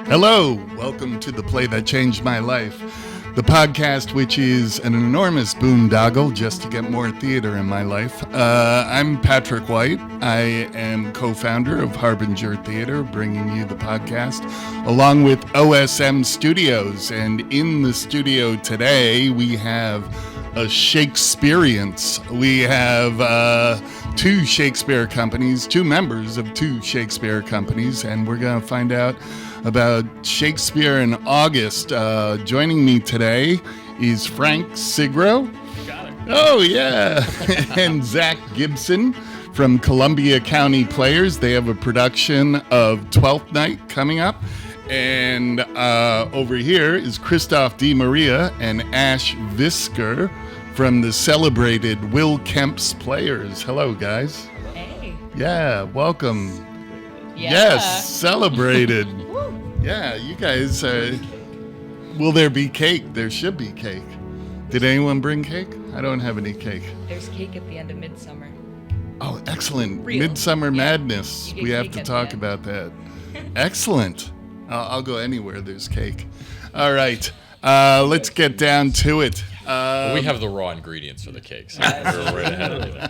Hello, welcome to The Play That Changed My Life, the podcast which is an enormous boondoggle just to get more theater in my life. I'm Patrick White. I am co-founder of Harbinger Theater, bringing you the podcast, along with OSM Studios. And in the studio today, we have a Shakespeareance. We have two Shakespeare companies, two members of two Shakespeare companies, and we're going to find out about Shakespeare in August. Joining me today is Frank Segro. Got it. Oh, yeah. And Zach Gibson from Columbia County Players. They have a production of Twelfth Night coming up. And over here is Kristoph DiMaria and Ash Visker from the celebrated Will Kemp's Players. Hello, guys. Hey. Yeah, welcome. Yeah. Yes, celebrated. Yeah, you guys, will there be cake? There should be cake. Did anyone bring cake? I don't have any cake. There's cake at the end of Midsummer. Oh, excellent. Real. Midsummer Yeah. Madness. You get We have cake to at talk the end. about that. Excellent. I'll go anywhere there's cake. All right, let's get down to it. We have the raw ingredients for the cakes. We're right ahead of everything.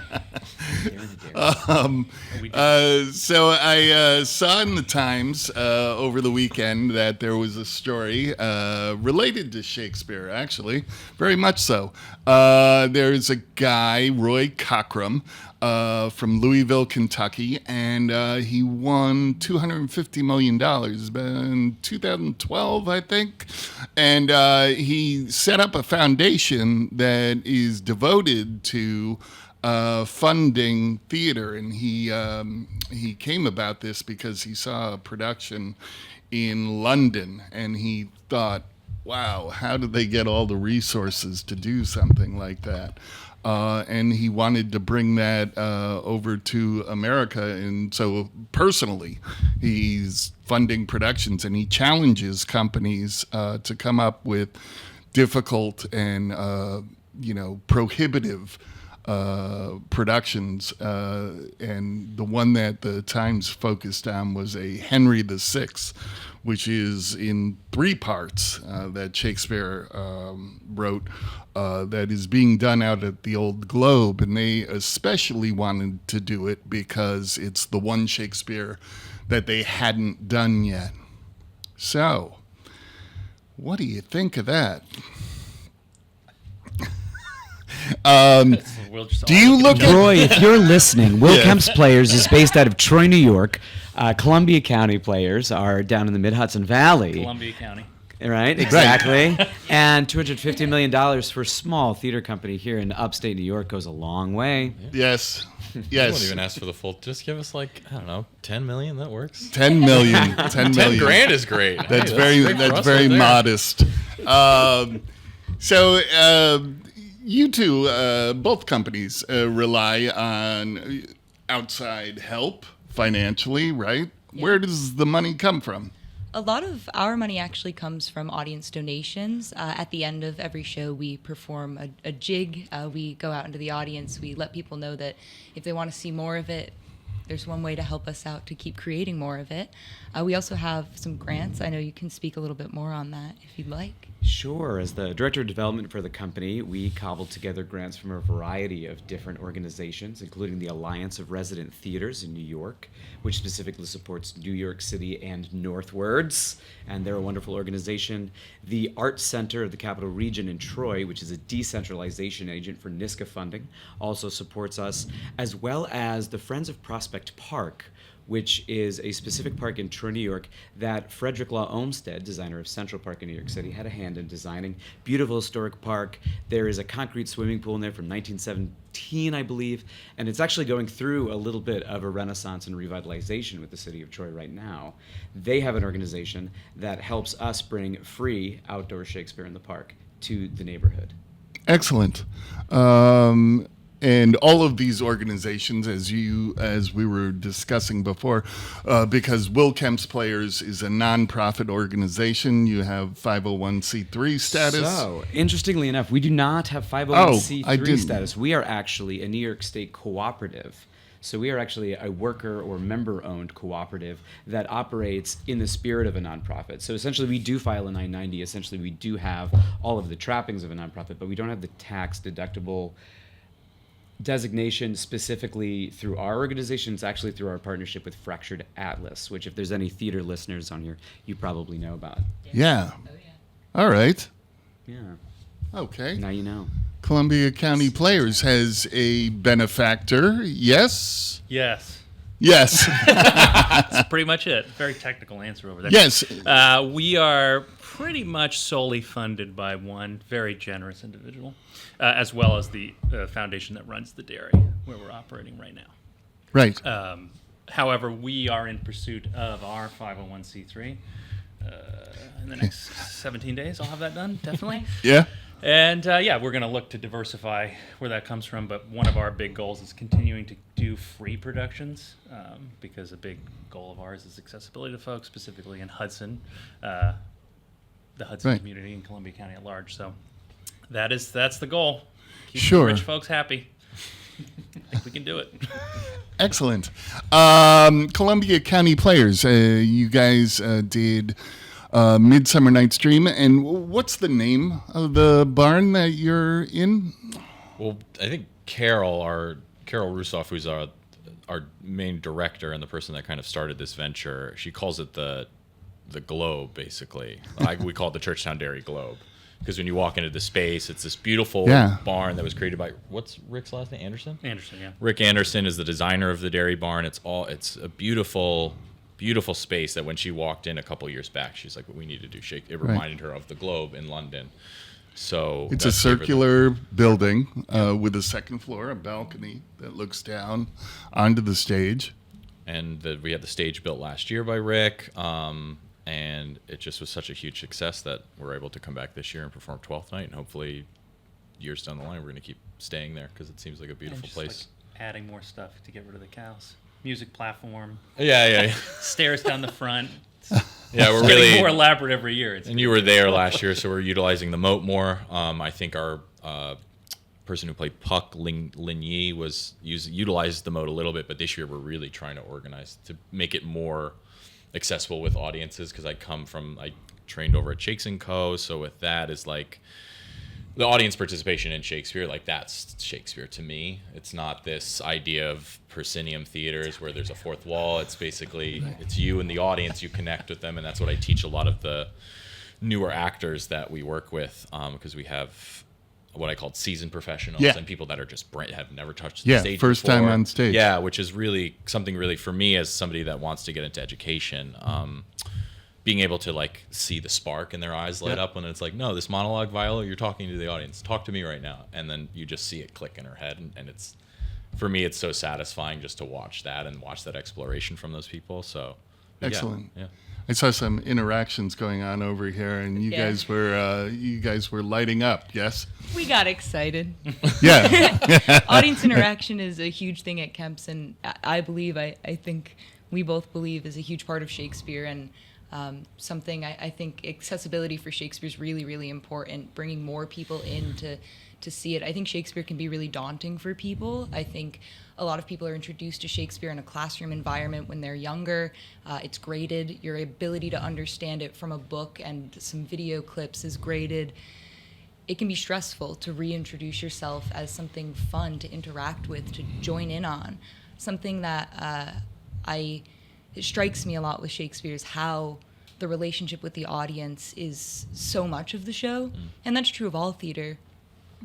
So I saw in the Times over the weekend that there was a story related to Shakespeare, actually, very much so. There's a guy, Roy Cockrum, from Louisville, Kentucky, and he won $250 million in 2012, I think. And he set up a foundation that is devoted to funding theater, and he came about this because he saw a production in London, and he thought, wow, how did they get all the resources to do something like that? And he wanted to bring that over to America, and so personally, he's funding productions, and he challenges companies to come up with difficult and prohibitive productions, and the one that the Times focused on was a Henry VI, which is in 3 parts that Shakespeare wrote, that is being done out at the Old Globe, and they especially wanted to do it because it's the one Shakespeare that they hadn't done yet. So, what do you think of that? Do you look at Roy, if you're listening, Will Kemp's Players is based out of Troy, New York. Columbia County Players are down in the Mid-Hudson Valley. Columbia County. Right, exactly. And $250 million for a small theater company here in upstate New York goes a long way. Yes. You won't Yes. even ask for the full. Just give us I don't know, 10 million. That works. 10 million. 10 10 million. grand is great. That's Hey, great for that's us very right there. modest. You two, both companies rely on outside help financially, right? Yeah. Where does the money come from? A lot of our money actually comes from audience donations. At the end of every show, we perform a jig. We go out into the audience. We let people know that if they want to see more of it, there's one way to help us out to keep creating more of it. We also have some grants. I know you can speak a little bit more on that if you'd like. Sure. As the director of development for the company, we cobbled together grants from a variety of different organizations, including the Alliance of Resident Theaters in New York, which specifically supports New York City and northwards, and they're a wonderful organization. The Arts Center of the Capital Region in Troy, which is a decentralization agent for NISCA funding, also supports us, as well as the Friends of Prospect Park, which is a specific park in Troy, New York, that Frederick Law Olmsted, designer of Central Park in New York City, had a hand in designing. Beautiful historic park. There is a concrete swimming pool in there from 1917, I believe, and it's actually going through a little bit of a renaissance and revitalization with the city of Troy right now. They have an organization that helps us bring free outdoor Shakespeare in the park to the neighborhood. Excellent. And all of these organizations, as we were discussing before, because Will Kemp's Players is a nonprofit organization, you have 501c3 status. So, interestingly enough, we do not have I 501c3 didn't. status. We are actually a New York State cooperative. So we are actually a worker or member-owned cooperative that operates in the spirit of a nonprofit. So essentially, we do file a 990. Essentially, we do have all of the trappings of a nonprofit, but we don't have the tax-deductible designation specifically through our organization. It's actually through our partnership with Fractured Atlas, which, if there's any theater listeners on here, you probably know about. Yeah. Oh, yeah. All right. Yeah. Okay. Now you know. Columbia County Players has a benefactor. Yes? Yes. Yes. That's pretty much it. Very technical answer over there. Yes. We are pretty much solely funded by one very generous individual, as well as the foundation that runs the dairy, where we're operating right now. Right. However, we are in pursuit of our 501c3. In the next 17 days, I'll have that done, definitely. Yeah. And we're going to look to diversify where that comes from. But one of our big goals is continuing to do free productions, because a big goal of ours is accessibility to folks, specifically in Hudson, the Hudson Right. community in Columbia County at large. So that's the goal. Keep Sure. rich folks happy. I think we can do it. Excellent. Columbia County Players, you guys did Midsummer Night's Dream. And what's the name of the barn that you're in? Well, I think Carol Rusoff, who's our main director and the person that kind of started this venture, she calls it the Globe, basically. We call it the Churchtown Dairy Globe. Because when you walk into the space, it's this beautiful barn that was created by, what's Rick's last name? Anderson? Anderson, yeah. Rick Anderson is the designer of the dairy barn. It's a beautiful, beautiful space that when she walked in a couple years back, she's like, we need to do Shake. It reminded her of the Globe in London. So It's a circular building with a second floor, a balcony that looks down onto the stage. And we had the stage built last year by Rick. And it just was such a huge success that we're able to come back this year and perform 12th night. And hopefully, years down the line, we're going to keep staying there because it seems like a beautiful And just, place. like, adding more stuff to get rid of the cows. Music platform, Yeah. stairs down the front. Yeah, we're It's getting really more elaborate every year. And you were there last year, so we're utilizing the moat more. I think our person who played Puck, Lin Yi, utilized the moat a little bit, but this year we're really trying to organize to make it more accessible with audiences, because I trained over at Shakes & Co. So with that is like the audience participation in Shakespeare, like that's Shakespeare to me. It's not this idea of proscenium theaters where there's a fourth wall. It's basically, it's you and the audience, you connect with them. And that's what I teach a lot of the newer actors that we work with, because we have what I called seasoned professionals and people that are just have never touched the stage first before. time on stage. Yeah, which is really something really for me as somebody that wants to get into education. Being able to like see the spark in their eyes light up when it's like, no, this monologue, Viola, you're talking to the audience. Talk to me right now. And then you just see it click in her head. And it's, for me, it's so satisfying just to watch that and watch that exploration from those people. So, Excellent. Yeah. I saw some interactions going on over here, and you guys were lighting up. Yes. We got excited. Yeah. Audience interaction is a huge thing at Kemp's, and I think we both believe is a huge part of Shakespeare, and something I think accessibility for Shakespeare is really, really important, bringing more people in to see it. I think Shakespeare can be really daunting for people. I think a lot of people are introduced to Shakespeare in a classroom environment when they're younger. It's graded. Your ability to understand it from a book and some video clips is graded. It can be stressful to reintroduce yourself as something fun to interact with, to join in on. Something that it strikes me a lot with Shakespeare is how the relationship with the audience is so much of the show. And that's true of all theater.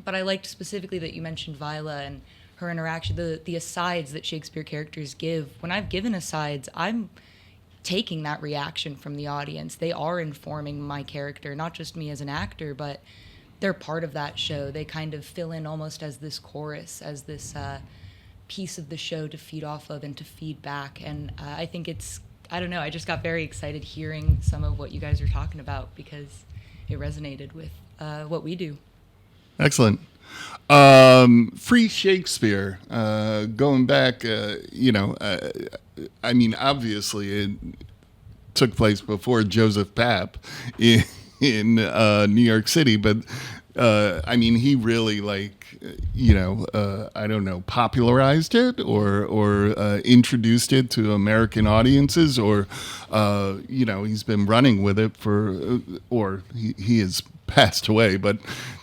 But I liked specifically that you mentioned Viola and her interaction, the asides that Shakespeare characters give. When I've given asides, I'm taking that reaction from the audience. They are informing my character, not just me as an actor, but they're part of that show. They kind of fill in almost as this chorus, as this piece of the show to feed off of and to feed back. And I think I don't know, I just got very excited hearing some of what you guys are talking about because it resonated with what we do. Excellent. Free Shakespeare, going back, I mean, obviously it took place before Joseph Papp in New York City, but I mean, he really I don't know, popularized it or introduced it to American audiences, or he's been running with it or he has passed away, but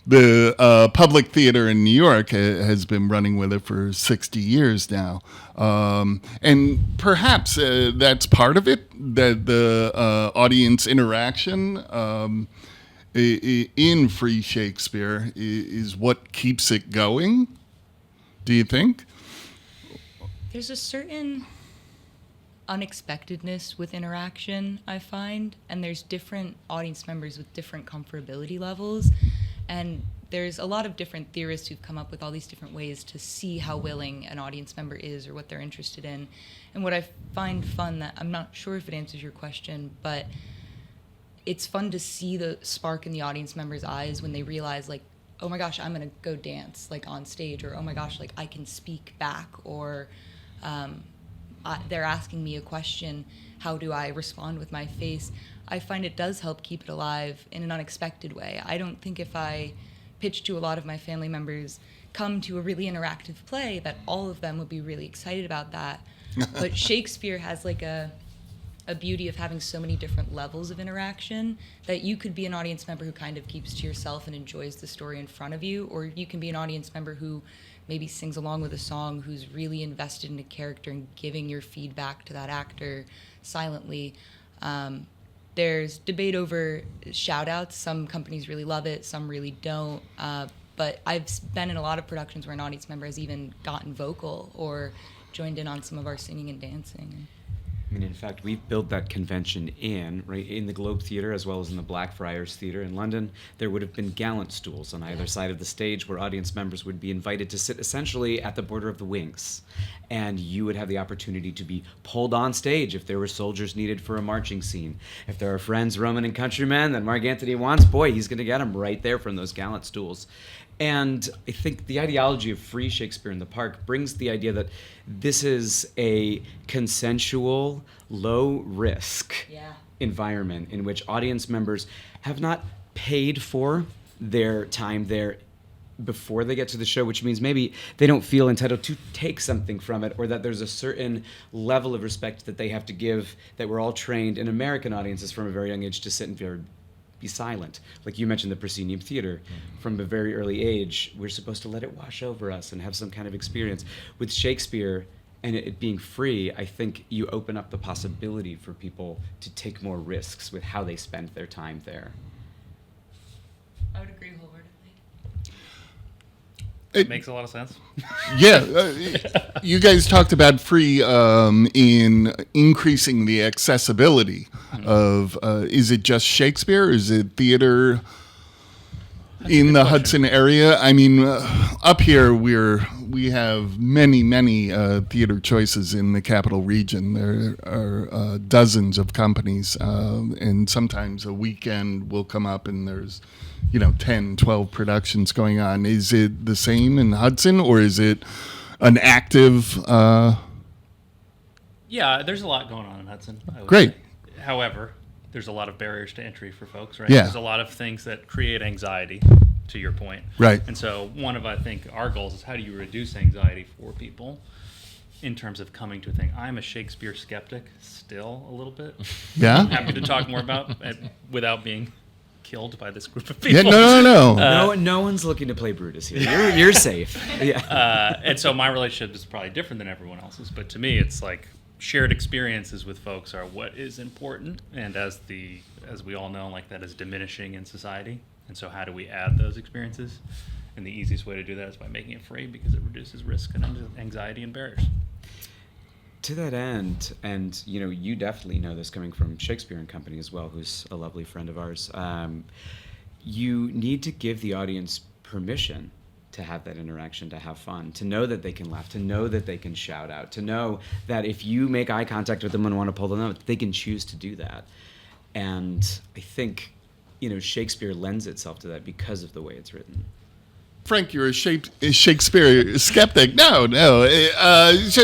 the Public Theater in New York has been running with it for 60 years now. And perhaps that's part of it, that the audience interaction in Free Shakespeare is what keeps it going, do you think? There's a certain unexpectedness with interaction, I find, and there's different audience members with different comfortability levels, and there's a lot of different theorists who've come up with all these different ways to see how willing an audience member is or what they're interested in. And what I find fun, that I'm not sure if it answers your question, but it's fun to see the spark in the audience members' eyes when they realize, like, oh my gosh, I'm gonna go dance like on stage, or oh my gosh, like I can speak back, or they're asking me a question, how do I respond with my face? I find it does help keep it alive in an unexpected way. I don't think if I pitch to a lot of my family members, come to a really interactive play, that all of them would be really excited about that. But Shakespeare has like a beauty of having so many different levels of interaction that you could be an audience member who kind of keeps to yourself and enjoys the story in front of you, or you can be an audience member who maybe sings along with a song, who's really invested in a character and giving your feedback to that actor silently. There's debate over shout-outs. Some companies really love it, some really don't. But I've been in a lot of productions where an audience member has even gotten vocal or joined in on some of our singing and dancing. I mean, in fact, we've built that convention in the Globe Theatre as well as in the Blackfriars Theatre in London. There would have been gallant stools on either side of the stage where audience members would be invited to sit essentially at the border of the wings. And you would have the opportunity to be pulled on stage if there were soldiers needed for a marching scene. If there are friends, Roman and countrymen that Mark Antony wants, boy, he's going to get them right there from those gallant stools. And I think the ideology of Free Shakespeare in the Park brings the idea that this is a consensual, low-risk environment in which audience members have not paid for their time there before they get to the show, which means maybe they don't feel entitled to take something from it, or that there's a certain level of respect that they have to give, that we're all trained in American audiences from a very young age to sit and be silent. Like you mentioned, the proscenium theater. From a very early age, we're supposed to let it wash over us and have some kind of experience. With Shakespeare and it being free, I think you open up the possibility for people to take more risks with how they spend their time there. I would agree wholeheartedly. It makes a lot of sense. Yeah, you guys talked about free in increasing the accessibility of, is it just Shakespeare? Is it theater in the Hudson area? I mean, up here we have many theater choices in the capital region. There are dozens of companies, and sometimes a weekend will come up and there's 10, 12 productions going on. Is it the same in Hudson, or is it an active... Yeah, there's a lot going on in Hudson, I would Great. say. However, there's a lot of barriers to entry for folks, right? Yeah. There's a lot of things that create anxiety, to your point. Right. And so one of, I think, our goals is how do you reduce anxiety for people in terms of coming to a thing. I'm a Shakespeare skeptic still a little bit. Yeah? I'm happy to talk more about it without being killed by this group of people. Yeah, no. No one's looking to play Brutus here. You're safe. Yeah. And so my relationship is probably different than everyone else's, but to me, it's like shared experiences with folks are what is important, and as we all know, like that is diminishing in society. And so how do we add those experiences? And the easiest way to do that is by making it free, because it reduces risk and anxiety and barriers. To that end, and you definitely know this coming from Shakespeare and Company as well, who's a lovely friend of ours, you need to give the audience permission to have that interaction, to have fun, to know that they can laugh, to know that they can shout out, to know that if you make eye contact with them and want to pull them out, they can choose to do that. And I think, Shakespeare lends itself to that because of the way it's written. Frank, you're a Shakespeare skeptic. No. So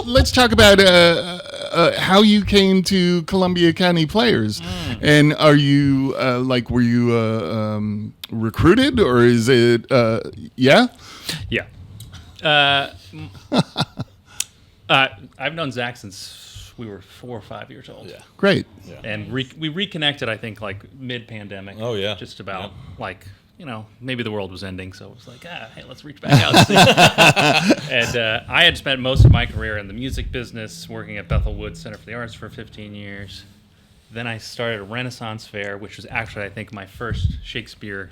let's talk about how you came to Columbia County Players. And are you were you recruited, or is it? Yeah. Yeah. I've known Zach since we were 4 or 5 years old. Yeah. Great. Yeah. And we reconnected, I think, like mid-pandemic. Oh, yeah. Just about like, maybe the world was ending, so it was like, hey, let's reach back out. And I had spent most of my career in the music business, working at Bethel Woods Center for the Arts for 15 years. Then I started a Renaissance Fair, which was actually, I think, my first Shakespeare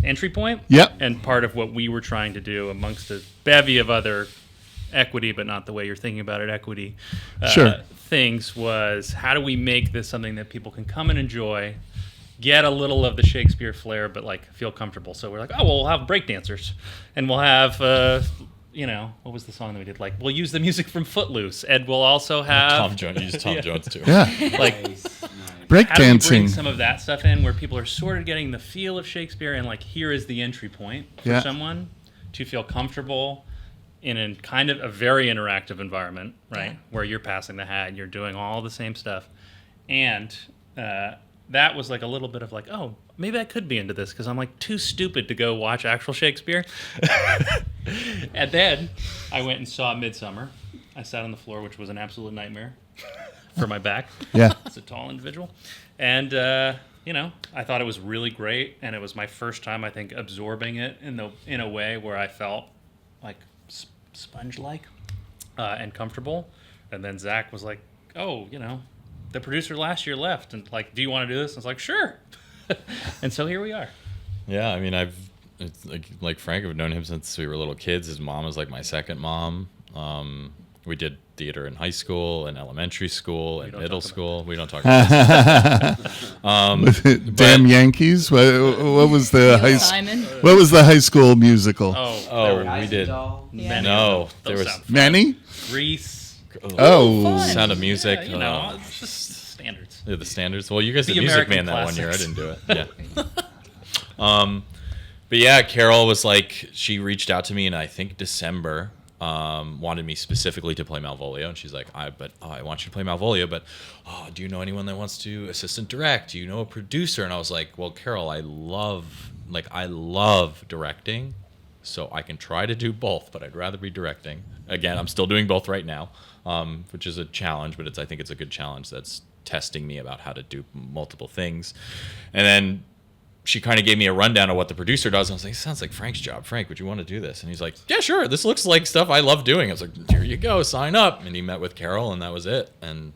entry point. Yep. And part of what we were trying to do amongst a bevy of other equity, but not the way you're thinking about it, equity Sure. things, was how do we make this something that people can come and enjoy, get a little of the Shakespeare flair, but like feel comfortable. So we're like, oh, well, we'll have breakdancers, and we'll have, what was the song that we did? Like, we'll use the music from Footloose, and we'll also have Tom Jones. You use Tom Jones too. Yeah. like, Breakdancing. how do we bring some of that stuff in where people are sort of getting the feel of Shakespeare, and like, here is the entry point for someone to feel comfortable in a kind of a very interactive environment, right? Where you're passing the hat, you're doing all the same stuff. And that was like a little bit of like, oh, maybe I could be into this because I'm like too stupid to go watch actual Shakespeare. And then I went and saw Midsummer. I sat on the floor, which was an absolute nightmare for my back. Yeah. It's a tall individual. And, I thought it was really great. And it was my first time, I think, absorbing it in a way where I felt like sponge-like and comfortable. And then Zach was like, oh, the producer last year left, and like, do you want to do this? I was like, sure. And so here we are. Yeah, I mean, it's like Frank, I've known him since we were little kids. His mom was like my second mom. We did theater in high school and elementary school and middle school. We don't talk about that. Damn Yankees. What was the high? Simon. What was the high school musical? We did. Yeah. No, there Those was sound fun. Many. Grease. Oh. Fun. Sound of Music. It's just standards. Yeah, the standards. Well, you guys The did Music American Man that one year. I classics. didn't do it. Yeah. But yeah, Carol was like, she reached out to me in I think December. Wanted me specifically to play Malvolio, and she's like, I want you to play Malvolio, but do you know anyone that wants to assistant direct? Do you know a producer? And I was like, well, Carol, I love directing, so I can try to do both, but I'd rather be directing. Again, I'm still doing both right now, which is a challenge, but I think it's a good challenge that's testing me about how to do multiple things. And then she kind of gave me a rundown of what the producer does. And I was like, sounds like Frank's job. Frank, would you want to do this? And he's like, yeah, sure. This looks like stuff I love doing. I was like, here you go, sign up. And he met with Carol, and that was it. And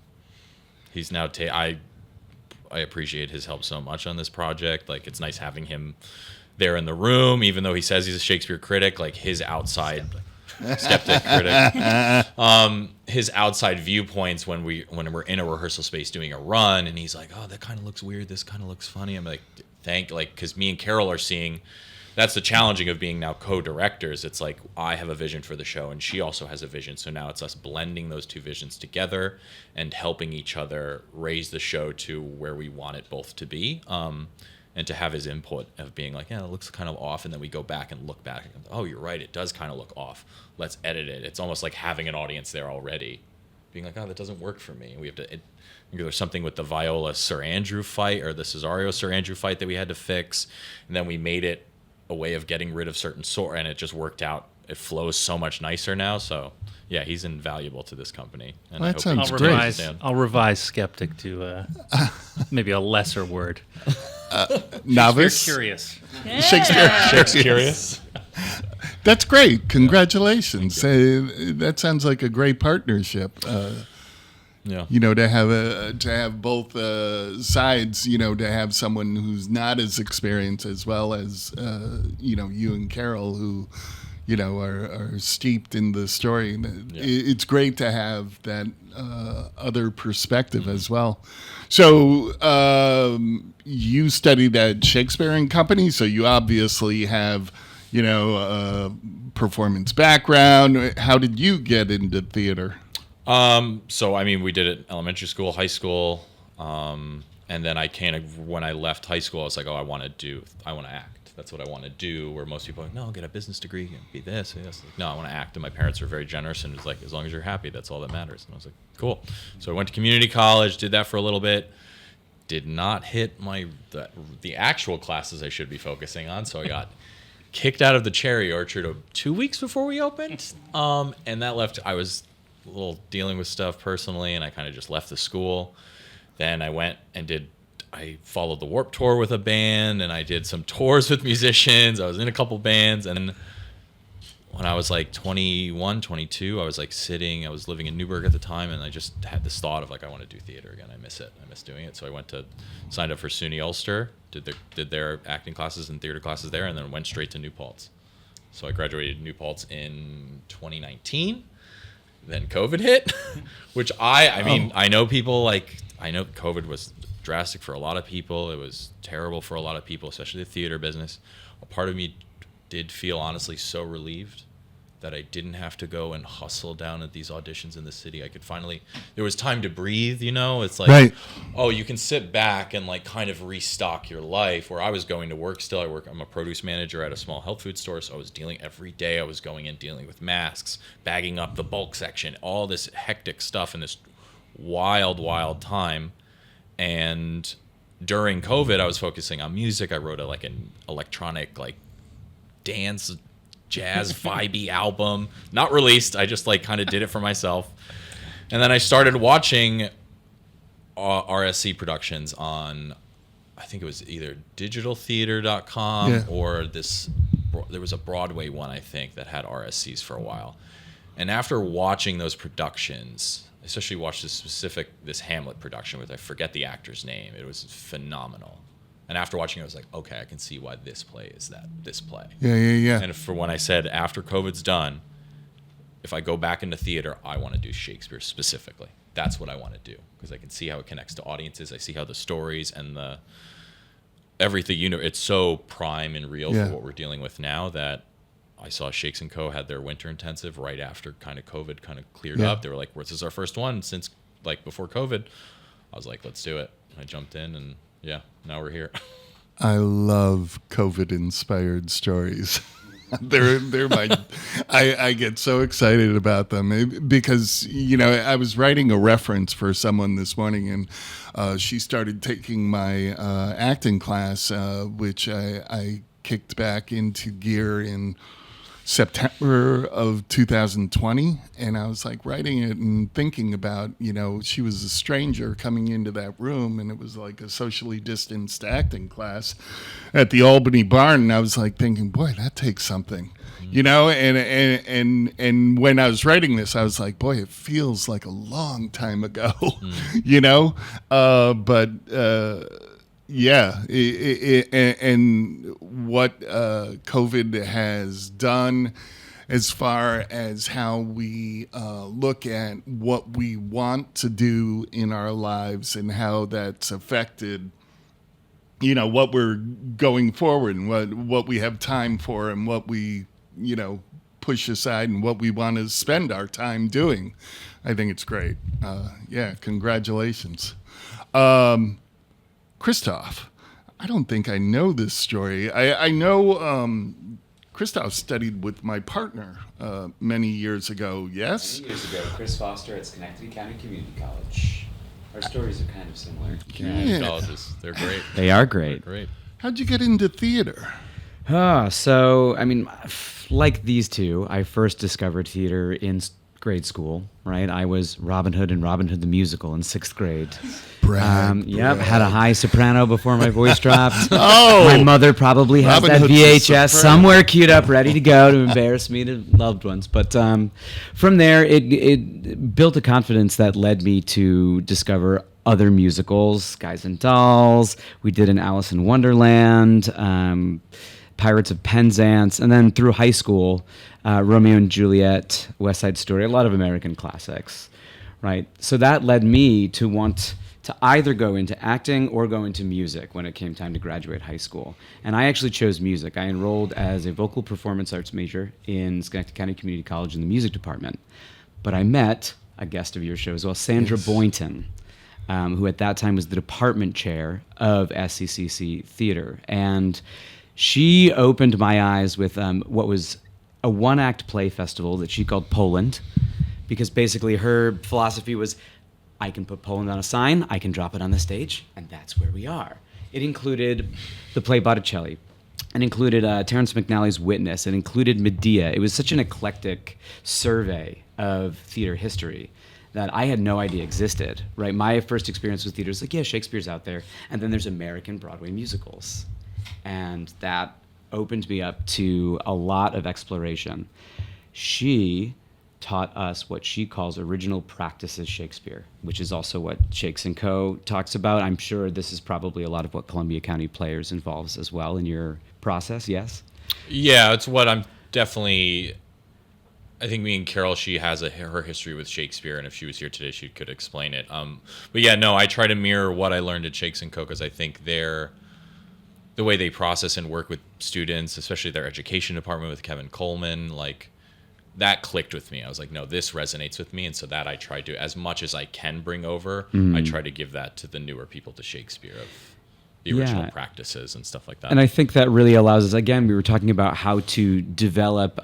he's now, I appreciate his help so much on this project. Like, it's nice having him there in the room, even though he says he's a Shakespeare critic, like his outside skeptic critic. His outside viewpoints when we're in a rehearsal space doing a run, and he's like, oh, that kind of looks weird. This kind of looks funny. I'm like, because me and Carol are seeing, that's the challenging of being now co-directors. It's like, I have a vision for the show and she also has a vision. So now it's us blending those two visions together and helping each other raise the show to where we want it both to be. And to have his input of being like, yeah, it looks kind of off. And then we go back and look back and, oh, you're right. It does kind of look off. Let's edit it. It's almost like having an audience there already. Being like, oh, that doesn't work for me. We have to, there's something with the Viola Sir Andrew fight or the Cesario Sir Andrew fight that we had to fix. And then we made it a way of getting rid of certain sort, and it just worked out. It flows so much nicer now. So yeah, he's invaluable to this company. And Well, that sounds he great. understands. I'll revise skeptic to maybe a lesser word. Novice. Curious. Curious. That's great. Congratulations. That sounds like a great partnership. Yeah. To have both sides. To have someone who's not as experienced as well as you and Carol, who are steeped in the story. It's great to have that other perspective as well. So you studied at Shakespearean Company, so you obviously have performance background. How did you get into theater? So I mean, we did it elementary school, high school, and then when I left high school, I was like, I want to act. That's what I want to do. Where most people are like, no, get a business degree, be this, be this. Like, no, I want to act. And my parents were very generous, and it was like, as long as you're happy, that's all that matters. And I was like, cool. So I went to community college, did that for a little bit. did not hit the actual classes I should be focusing on. So I got kicked out of the cherry orchard 2 weeks before we opened. And that left, I was a little dealing with stuff personally, and I kind of just left the school. Then I went and I followed the Warped Tour with a band, and I did some tours with musicians. I was in a couple bands, and when I was like 21, 22, I was living in Newburgh at the time, and I just had this thought of like, I want to do theater again. I miss it. I miss doing it. So I signed up for SUNY Ulster, did their acting classes and theater classes there, and then went straight to New Paltz. So I graduated New Paltz in 2019. Then COVID hit, which I know people I know COVID was drastic for a lot of people. It was terrible for a lot of people, especially the theater business. A part of me did feel honestly so relieved that I didn't have to go and hustle down at these auditions in the city. I could finally, there was time to breathe, It's like, Right. Oh, you can sit back and like kind of restock your life. Where I was going to work still, I'm a produce manager at a small health food store, so I was dealing every day. I was going in dealing with masks, bagging up the bulk section, all this hectic stuff in this wild time. And during COVID, I was focusing on music. I wrote an electronic dance jazz vibey album, not released. I just kind of did it for myself. And then I started watching RSC productions on, I think it was either digitaltheater.com or there was a Broadway one, I think, that had RSCs for a while. And after watching those productions, especially watched this Hamlet production with, I forget the actor's name. It was phenomenal. And after watching it, I was like, okay, I can see why this play is this play. Yeah. And for when I said after COVID's done, if I go back into theater, I want to do Shakespeare specifically. That's what I want to do, because I can see how it connects to audiences. I see how the stories and everything, it's so prime and real for what we're dealing with now that I saw Shakes & Co. had their winter intensive right after kind of COVID kind of cleared up. They were like, this is our first one since before COVID. I was like, let's do it. And I jumped in, and now we're here. I love COVID-inspired stories. they're my. I get so excited about them because I was writing a reference for someone this morning, and she started taking my acting class, which I kicked back into gear in September of 2020, and I was writing it and thinking about, she was a stranger coming into that room, and it was like a socially distanced acting class at the Albany Barn, and I was thinking, boy, that takes something, and when I was writing this, I was like, boy, it feels like a long time ago, but and what COVID has done as far as how we look at what we want to do in our lives and how that's affected, what we're going forward and what we have time for and what we, push aside and what we want to spend our time doing. I think it's great. Congratulations. Kristoph, I don't think I know this story. I know Kristoph studied with my partner many years ago, yes? Many years ago, Chris Foster at Schenectady County Community College. Our stories are kind of similar. Community colleges, they're great. They are great. Great. How'd you get into theater? Like these two, I first discovered theater in grade school, right? I was Robin Hood and Robin Hood the Musical in 6th grade. Brag. Had a high soprano before my voice dropped. Oh! My mother probably has Robin that Hood's a VHS soprano. somewhere queued up, ready to go to embarrass me to loved ones. But from there, it built a confidence that led me to discover other musicals, Guys and Dolls. We did an Alice in Wonderland, Pirates of Penzance, and then through high school, Romeo and Juliet, West Side Story, a lot of American classics, right? So that led me to want to either go into acting or go into music when it came time to graduate high school. And I actually chose music. I enrolled as a vocal performance arts major in Schenectady County Community College in the music department. But I met a guest of your show as well, Sandra Boynton, who at that time was the department chair of SCCC Theater. And she opened my eyes with what was a one-act play festival that she called Poland, because basically her philosophy was, I can put Poland on a sign, I can drop it on the stage, and that's where we are. It included the play Botticelli. It included Terrence McNally's Witness. It included Medea. It was such an eclectic survey of theater history that I had no idea existed, right? My first experience with theater is like, yeah, Shakespeare's out there. And then there's American Broadway musicals. And that opened me up to a lot of exploration. She taught us what she calls original practices Shakespeare, which is also what Shakes & Co. talks about. I'm sure this is probably a lot of what Columbia County Players involves as well in your process, yes? Yeah, it's what I'm definitely... I think me and Carol, she has her history with Shakespeare, and if she was here today, she could explain it. But yeah, no, I try to mirror what I learned at Shakes & Co. because I think the way they process and work with students, especially their education department with Kevin Coleman, like that clicked with me. I was like, no, this resonates with me, and so that I try to, as much as I can bring over, I try to give that to the newer people to Shakespeare of the original practices and stuff like that. And I think that really allows us, again, we were talking about how to develop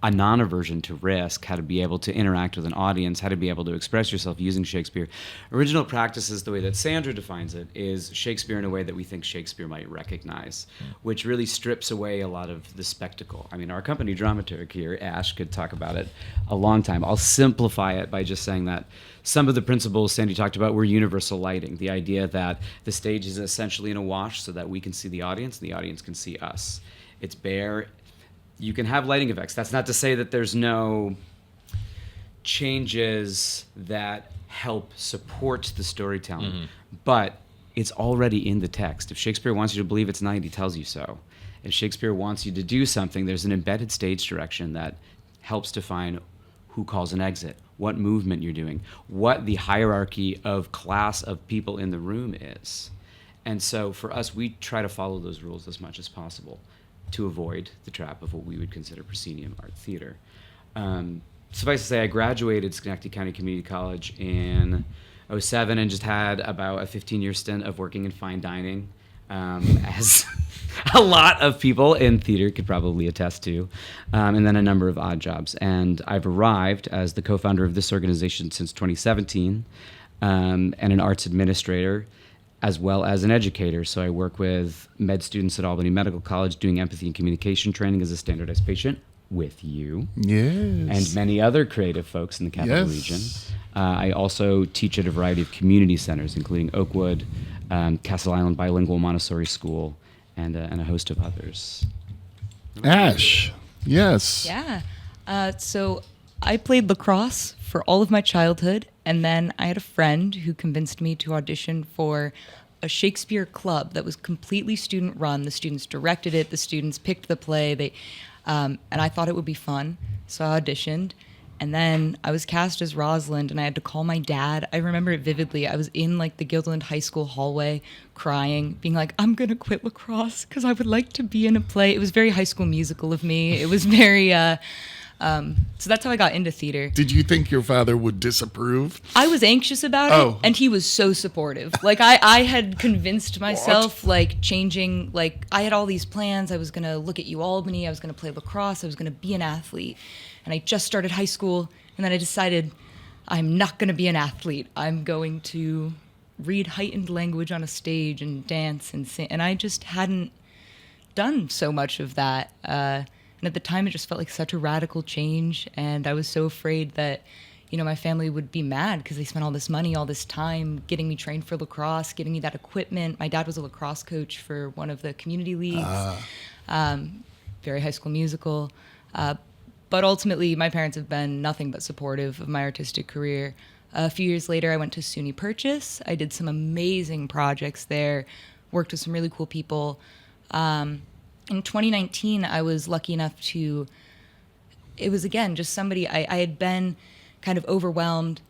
a non-aversion to risk, how to be able to interact with an audience, how to be able to express yourself using Shakespeare. Original practices, the way that Sandra defines it, is Shakespeare in a way that we think Shakespeare might recognize, which really strips away a lot of the spectacle. I mean, our company dramaturg here, Ash, could talk about it a long time. I'll simplify it by just saying that some of the principles Sandy talked about were universal lighting, the idea that the stage is essentially in a wash so that we can see the audience and the audience can see us. It's bare. You can have lighting effects. That's not to say that there's no changes that help support the storytelling, but it's already in the text. If Shakespeare wants you to believe it's night, he tells you so. If Shakespeare wants you to do something, there's an embedded stage direction that helps define who calls an exit, what movement you're doing, what the hierarchy of class of people in the room is. And so for us, we try to follow those rules as much as possible to avoid the trap of what we would consider proscenium art theater. Suffice to say, I graduated Schenectady County Community College in '07 and just had about a 15-year stint of working in fine dining, as a lot of people in theater could probably attest to, and then a number of odd jobs. And I've arrived as the co-founder of this organization since 2017, and an arts administrator, as well as an educator. So I work with med students at Albany Medical College doing empathy and communication training as a standardized patient with you. Yes. And many other creative folks in the capital region. I also teach at a variety of community centers, including Oakwood, Castle Island Bilingual Montessori School, and a host of others. Ash, yes. Yeah. So I played lacrosse for all of my childhood, and then I had a friend who convinced me to audition for a Shakespeare club that was completely student run. The students directed it, the students picked the play, and I thought it would be fun, so I auditioned. And then I was cast as Rosalind, and I had to call my dad. I remember it vividly. I was in like the Guilderland High School hallway crying, being like, I'm going to quit lacrosse because I would like to be in a play. It was very High School Musical of me. It was very... so that's how I got into theater. Did you think your father would disapprove? I was anxious about it, and he was so supportive. Like, I had convinced myself, like, changing, like, I had all these plans. I was going to look at Albany. I was going to play lacrosse. I was going to be an athlete. And I just started high school, and then I decided I'm not going to be an athlete. I'm going to read heightened language on a stage and dance and sing. And I just hadn't done so much of that. And at the time, it just felt like such a radical change. And I was so afraid that, you know, my family would be mad because they spent all this money, all this time getting me trained for lacrosse, getting me that equipment. My dad was a lacrosse coach for one of the community leagues. Very High School Musical. But ultimately, my parents have been nothing but supportive of my artistic career. A few years later, I went to SUNY Purchase. I did some amazing projects there, worked with some really cool people. In 2019, I was lucky enough to, it was again, just somebody, I had been kind of overwhelmed,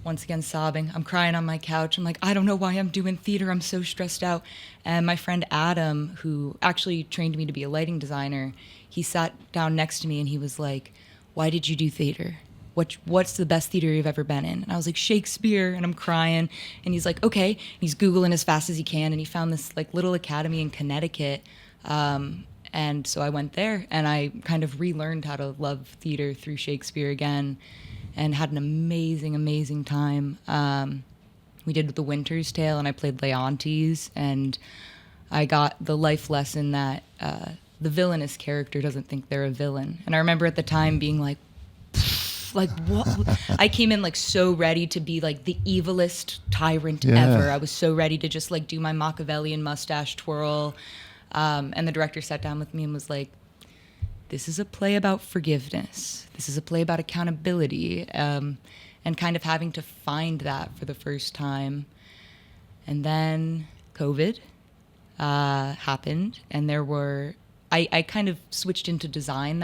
once again sobbing. I'm crying on my couch. I'm like, I don't know why I'm doing theater. I'm so stressed out. And my friend Adam, who actually trained me to be a lighting designer, he sat down next to me and he was like, why did you do theater? What's the best theater you've ever been in? And I was like, Shakespeare, and I'm crying. And he's like, okay. He's Googling as fast as he can, and he found this like little academy in Connecticut. And so I went there, and I kind of relearned how to love theater through Shakespeare again. and had an amazing time. We did The Winter's Tale, and I played Leontes, and I got the life lesson that the villainous character doesn't think they're a villain. And I remember at the time being like what? I came in like so ready to be like the evilest tyrant ever. I was so ready to just like do my Machiavellian mustache twirl. And the director sat down with me and was like, this is a play about forgiveness. This is a play about accountability, and kind of having to find that for the first time. And then COVID happened, and I kind of switched into design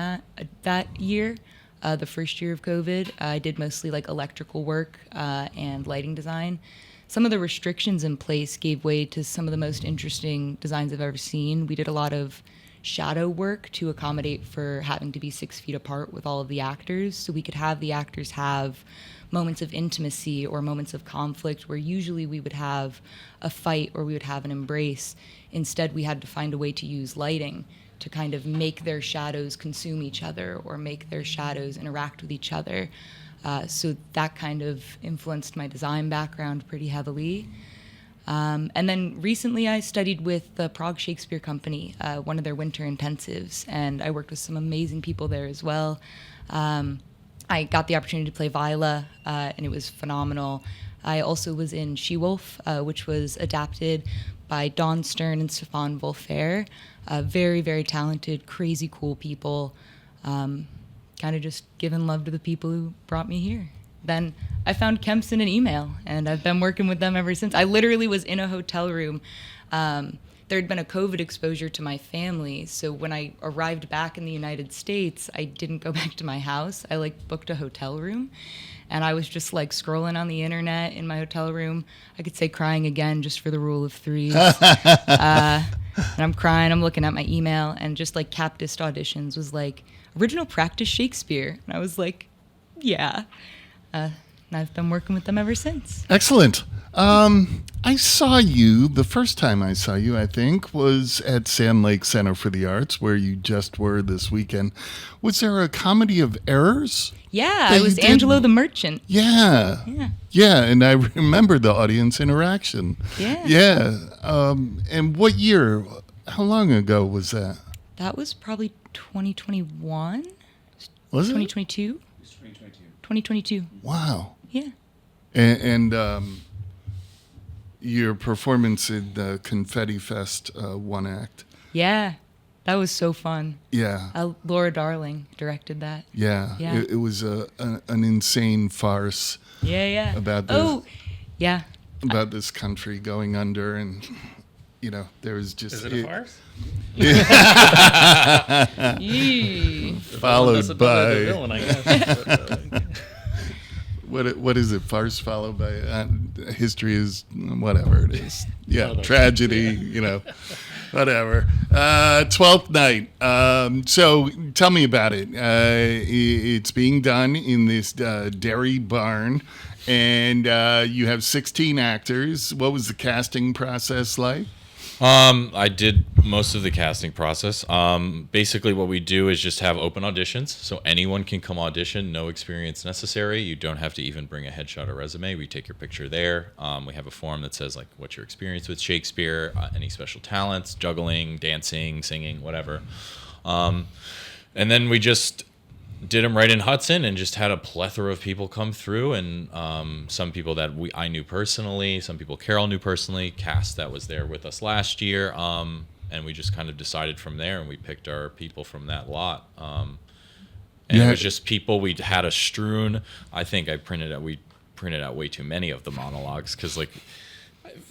that year. The first year of COVID, I did mostly like electrical work and lighting design. Some of the restrictions in place gave way to some of the most interesting designs I've ever seen. We did a lot of shadow work to accommodate for having to be 6 feet apart with all of the actors, so we could have the actors have moments of intimacy or moments of conflict where usually we would have a fight or we would have an embrace. Instead, we had to find a way to use lighting to kind of make their shadows consume each other or make their shadows interact with each other. So that kind of influenced my design background pretty heavily. And then recently I studied with the Prague Shakespeare Company, one of their winter intensives, and I worked with some amazing people there as well. I got the opportunity to play Viola, and it was phenomenal. I also was in She-Wolf, which was adapted by Dawn Stern and Stefan Volfair. Very, very talented, crazy cool people. Kind of just giving love to the people who brought me here. Then I found Kempe in an email, and I've been working with them ever since. I literally was in a hotel room. There had been a COVID exposure to my family, so when I arrived back in the United States, I didn't go back to my house. I like booked a hotel room, and I was just like scrolling on the internet in my hotel room. I could say crying again just for the rule of threes. And I'm crying, I'm looking at my email, and just like Captist Auditions was like, original practice Shakespeare. And I was like, yeah. And I've been working with them ever since. Excellent. I saw you, the first time I saw you, I think, was at Sand Lake Center for the Arts, where you just were this weekend. Was there a comedy of errors? Yeah, I was Angelo the Merchant. Yeah. Yeah, and I remember the audience interaction. Yeah. Yeah. And what year, how long ago was that? That was probably 2021? Was it? 2022? It was 2022. 2022. Wow. Yeah. And your performance in the Confetti Fest one act. Yeah. That was so fun. Yeah. Laura Darling directed that. Yeah. Yeah. It was an insane farce. Yeah. About this. Oh, yeah. About this country going under, and there was just. Is it a farce? Yee. Followed by. The villain, I guess. What is it? Farce followed by history is whatever it is. Yeah, those tragedy. Whatever. 12th night. So tell me about it. It's being done in this dairy barn, and you have 16 actors. What was the casting process like? I did most of the casting process. Basically, what we do is just have open auditions, so anyone can come audition, no experience necessary. You don't have to even bring a headshot or resume. We take your picture there. We have a form that says, like, what's your experience with Shakespeare, any special talents, juggling, dancing, singing, whatever. And then we just did them right in Hudson and just had a plethora of people come through, and some people that I knew personally, some people Carol knew personally, cast that was there with us last year, and we just kind of decided from there, and we picked our people from that lot. It was just people. We had a strewn. I think we printed out way too many of the monologues, because like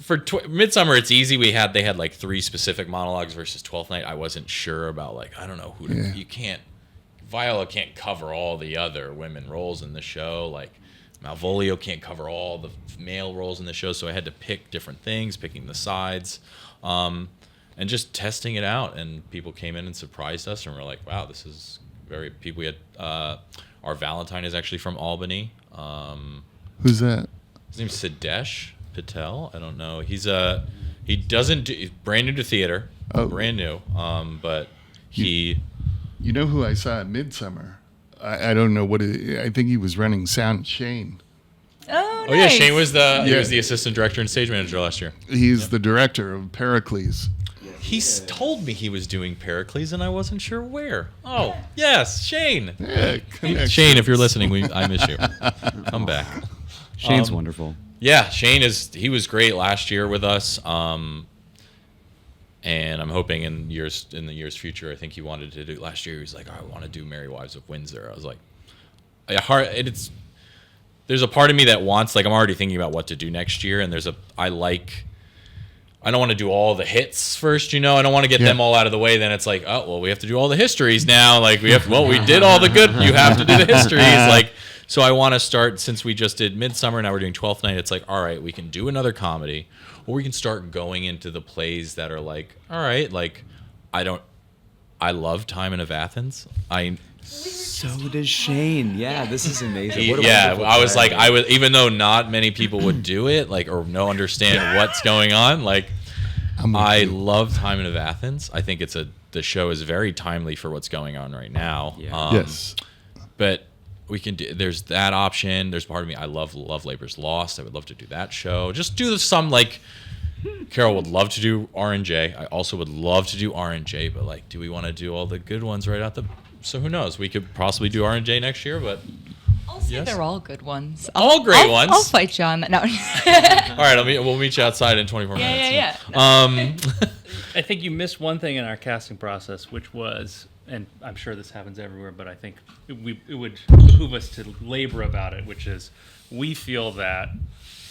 for Midsummer it's easy. They had like 3 specific monologues versus 12th Night. I wasn't sure about, like, I don't know who to, you can't. Viola can't cover all the other women roles in the show. Like Malvolio can't cover all the male roles in the show. So I had to pick different things, picking the sides, and just testing it out. And people came in and surprised us, and we're like, wow, this is very. People. We had our Valentine is actually from Albany. Who's that? His name's Sidesh Patel. I don't know. He doesn't do. He's brand new to theater. Oh. Brand new. But he. You know who I saw at Midsummer? I don't know I think he was running sound. Shane. Oh, Oh yeah, nice. Shane was he Yeah. was the assistant director and stage manager last year. He's the director of Pericles. He's told me he was doing Pericles, and I wasn't sure where. Oh yes, Shane. Yeah, Shane, if you're listening, I miss you. Come back. Shane's wonderful. Yeah, Shane he was great last year with us. And I'm hoping in the years future, I think he wanted to do last year. He was like, I want to do Merry Wives of Windsor. I was like, there's a part of me that wants, like, I'm already thinking about what to do next year. And I don't want to do all the hits first, I don't want to get them all out of the way. Then it's like, oh, well, we have to do all the histories now. Like we did all the good. You have to do the histories. Like, so I want to start, since we just did Midsummer, now we're doing Twelfth Night. It's like, all right, we can do another comedy, or we can start going into the plays that are like, all right, like, I love Timon of Athens. So does Shane. Yeah, this is amazing. What a Yeah, wonderful I was like, tragedy. even though not many people would do it, like, or understand what's going on, like, I love Timon of Athens. I think the show is very timely for what's going on right now. Yeah. Yes. But we can do, there's that option. There's part of me, I love Labor's Lost. I would love to do that show. Just do some, like, Carol would love to do R&J. I also would love to do R&J, but, like, do we want to do all the good ones right out so who knows? We could possibly do R&J next year, but I'll say Yes. they're all good ones. All great ones. I'll fight you on that. No. all right, we'll meet you outside in 24 minutes. yeah. I think you missed one thing in our casting process, which was, and I'm sure this happens everywhere, but I think it would behoove us to labor about it, which is we feel that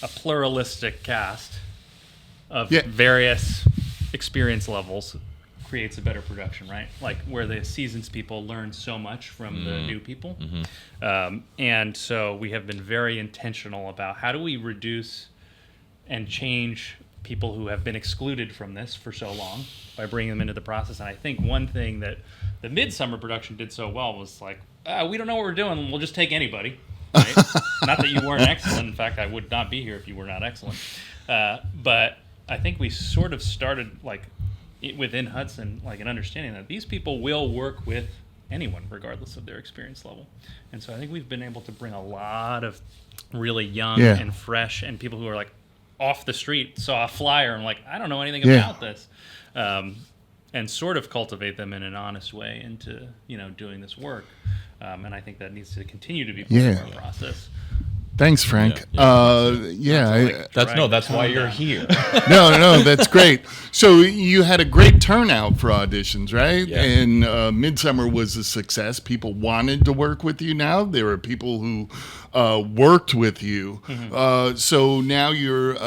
a pluralistic cast of various experience levels creates a better production, right? Like where the seasoned people learn so much from the new people. And so we have been very intentional about how do we reduce and change people who have been excluded from this for so long by bringing them into the process. And I think one thing that the Midsummer production did so well was like, we don't know what we're doing. We'll just take anybody. Right? Not that you weren't excellent. In fact, I would not be here if you were not excellent. But I think we sort of started like within Hudson, like an understanding that these people will work with anyone regardless of their experience level. And so I think we've been able to bring a lot of really young and fresh and people who are like off the street, saw a flyer and like, I don't know anything about this. And sort of cultivate them in an honest way into, doing this work. And I think that needs to continue to be part of our process. Thanks, Frank. That's why you're here. No, that's great. So you had a great turnout for auditions, right? Yeah. And Midsummer was a success. People wanted to work with you now. There were people who worked with you. So now you're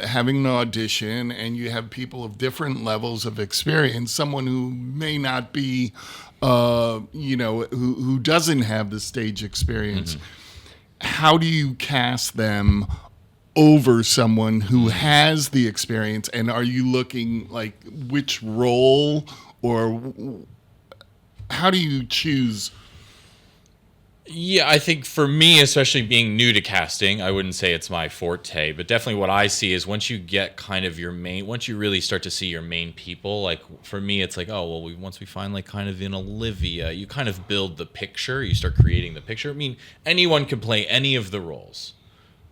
having an audition, and you have people of different levels of experience. Someone who may not be, who doesn't have the stage experience. How do you cast them over someone who has the experience? And are you looking like which role, or how do you choose? Yeah, I think for me, especially being new to casting, I wouldn't say it's my forte, but definitely what I see is once you get kind of once you really start to see your main people, like for me, it's like, oh, well, once we find like kind of in Olivia, you kind of build the picture, you start creating the picture. I mean, anyone can play any of the roles,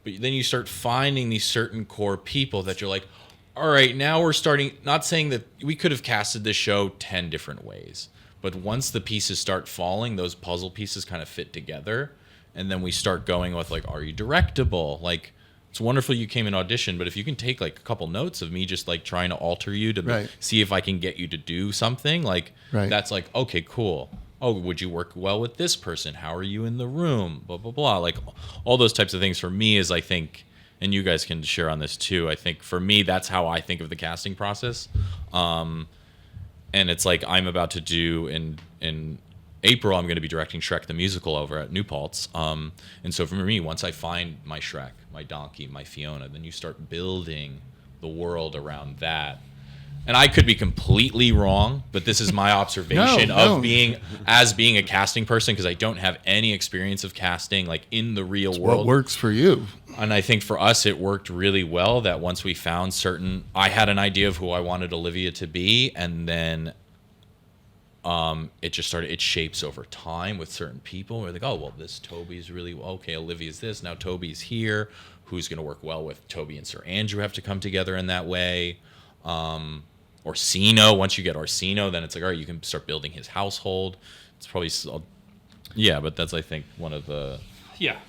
but then you start finding these certain core people that you're like, all right, now we're starting, not saying that we could have casted this show 10 different ways. But once the pieces start falling, those puzzle pieces kind of fit together. And then we start going with like, are you directable? Like, it's wonderful you came in audition, but if you can take like a couple notes of me just like trying to alter you to see if I can get you to do something, like that's like, okay, cool. Oh, would you work well with this person? How are you in the room? Blah, blah, blah. Like all those types of things for me is, I think, and you guys can share on this too. I think for me, that's how I think of the casting process. And it's like I'm about to do in April, I'm going to be directing Shrek the Musical over at New Paltz. And so for me, once I find my Shrek, my Donkey, my Fiona, then you start building the world around that. And I could be completely wrong, but this is my observation of being a casting person, because I don't have any experience of casting like in the real world. What works for you? And I think for us, it worked really well that once we found I had an idea of who I wanted Olivia to be, and then it shapes over time with certain people. We're like, oh, well, this Toby's really, okay, Olivia's this, now Toby's here. Who's going to work well with Toby and Sir Andrew have to come together in that way. Orsino, once you get Orsino, then it's like, all right, you can start building his household. It's probably, but that's, I think, one of the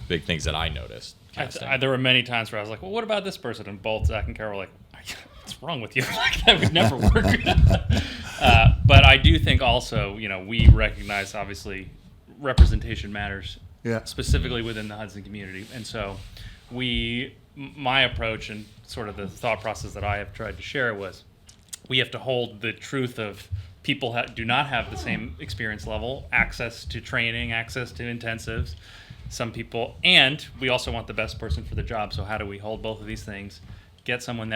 big things that I noticed. There were many times where I was like, well, what about this person? And both Zach and Carol were like, what's wrong with you? Like, that would never work. But I do think also, we recognize, obviously, representation matters, specifically within the Hudson community. And so my approach and sort of the thought process that I have tried to share was, we have to hold the truth of people do not have the same experience level, access to training, access to intensives. Some people, and we also want the best person for the job. So how do we hold both of these things? Get someone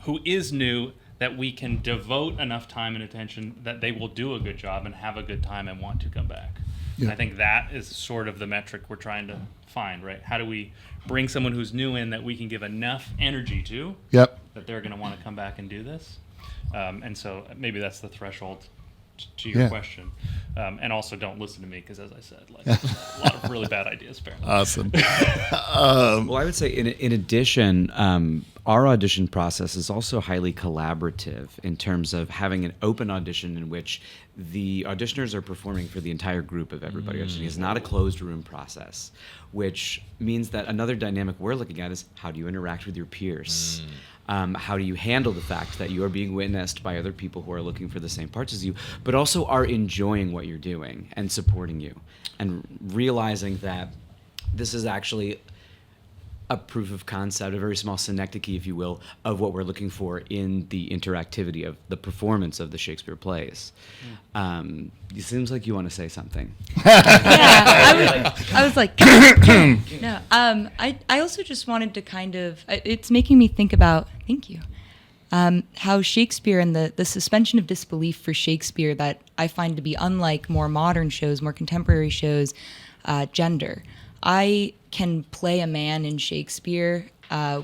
who is new, that we can devote enough time and attention that they will do a good job and have a good time and want to come back. Yeah. I think that is sort of the metric we're trying to find, right? How do we bring someone who's new in that we can give enough energy to, that they're going to want to come back and do this? And so maybe that's the threshold to your question. And also don't listen to me because, as I said, a lot of really bad ideas, apparently. Awesome. Well, I would say in addition, our audition process is also highly collaborative in terms of having an open audition in which the auditioners are performing for the entire group of everybody auditioning. It's not a closed room process, which means that another dynamic we're looking at is how do you interact with your peers? How do you handle the fact that you are being witnessed by other people who are looking for the same parts as you, but also are enjoying what you're doing and supporting you, and realizing that this is actually a proof of concept, a very small synecdoche, if you will, of what we're looking for in the interactivity of the performance of the Shakespeare plays. It seems like you want to say something. Yeah, I was like, no. I also just wanted to kind of, it's making me think about, thank you, how Shakespeare and the suspension of disbelief for Shakespeare that I find to be unlike more modern shows, more contemporary shows, gender. I can play a man in Shakespeare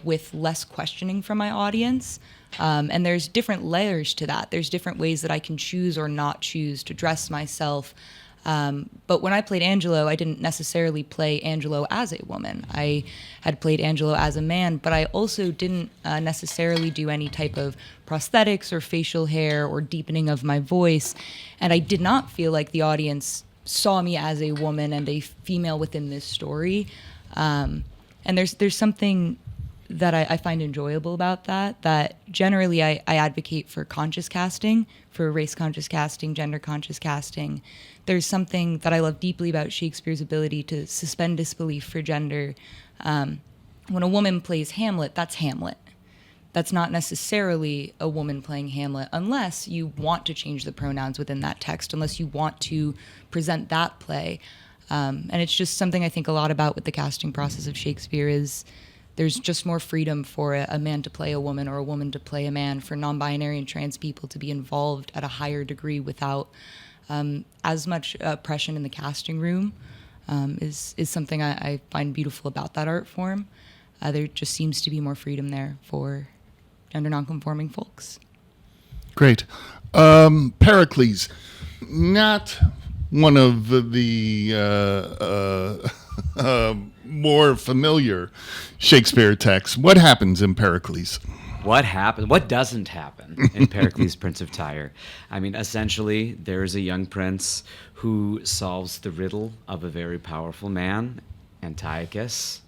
with less questioning from my audience. And there's different layers to that. There's different ways that I can choose or not choose to dress myself. But when I played Angelo, I didn't necessarily play Angelo as a woman. I had played Angelo as a man, but I also didn't necessarily do any type of prosthetics or facial hair or deepening of my voice. And I did not feel like the audience saw me as a woman and a female within this story. And there's something that I find enjoyable about that generally I advocate for conscious casting, for race conscious casting, gender conscious casting. There's something that I love deeply about Shakespeare's ability to suspend disbelief for gender. When a woman plays Hamlet, that's Hamlet. That's not necessarily a woman playing Hamlet unless you want to change the pronouns within that text, unless you want to present that play. And it's just something I think a lot about with the casting process of Shakespeare is there's just more freedom for a man to play a woman or a woman to play a man, for non-binary and trans people to be involved at a higher degree without as much oppression in the casting room is something I find beautiful about that art form. There just seems to be more freedom there for gender nonconforming folks. Great. Pericles, not one of the more familiar Shakespeare texts. What happens in Pericles? What happens? What doesn't happen in Pericles, Prince of Tyre? I mean, essentially, there's a young prince who solves the riddle of a very powerful man, Antiochus,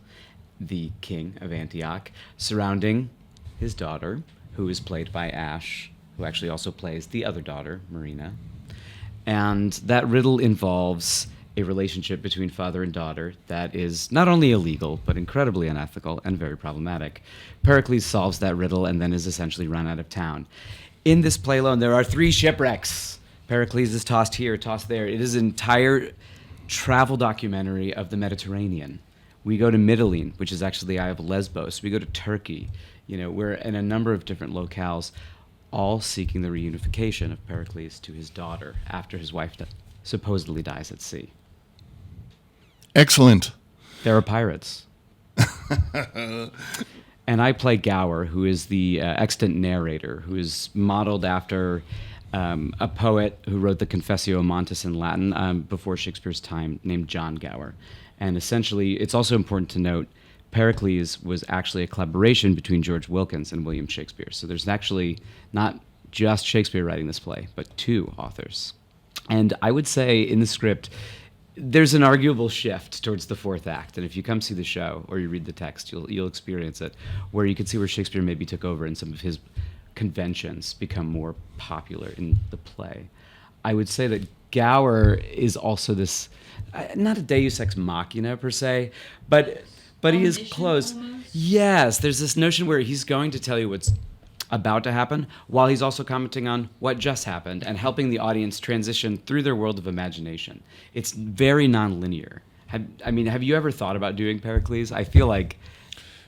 the king of Antioch, surrounding his daughter, who is played by Ash, who actually also plays the other daughter, Marina. And that riddle involves a relationship between father and daughter that is not only illegal, but incredibly unethical and very problematic. Pericles solves that riddle and then is essentially run out of town. In this play alone, there are 3 shipwrecks. Pericles is tossed here, tossed there. It is an entire travel documentary of the Mediterranean. We go to Mytilene, which is actually the Isle of Lesbos. We go to Turkey. We're in a number of different locales, all seeking the reunification of Pericles to his daughter after his wife supposedly dies at sea. Excellent. There are pirates. And I play Gower, who is the extant narrator, who is modeled after a poet who wrote the Confessio Amantis in Latin before Shakespeare's time, named John Gower. And essentially, it's also important to note, Pericles was actually a collaboration between George Wilkins and William Shakespeare. So there's actually not just Shakespeare writing this play, but two authors. And I would say in the script, there's an arguable shift towards the fourth act. And if you come see the show or you read the text, you'll experience it, where you can see where Shakespeare maybe took over and some of his conventions become more popular in the play. I would say that Gower is also this, not a deus ex machina per se, but he is close. Almost? Yes, there's this notion where he's going to tell you what's about to happen while he's also commenting on what just happened and helping the audience transition through their world of imagination. It's very nonlinear. Have you ever thought about doing Pericles? I feel like...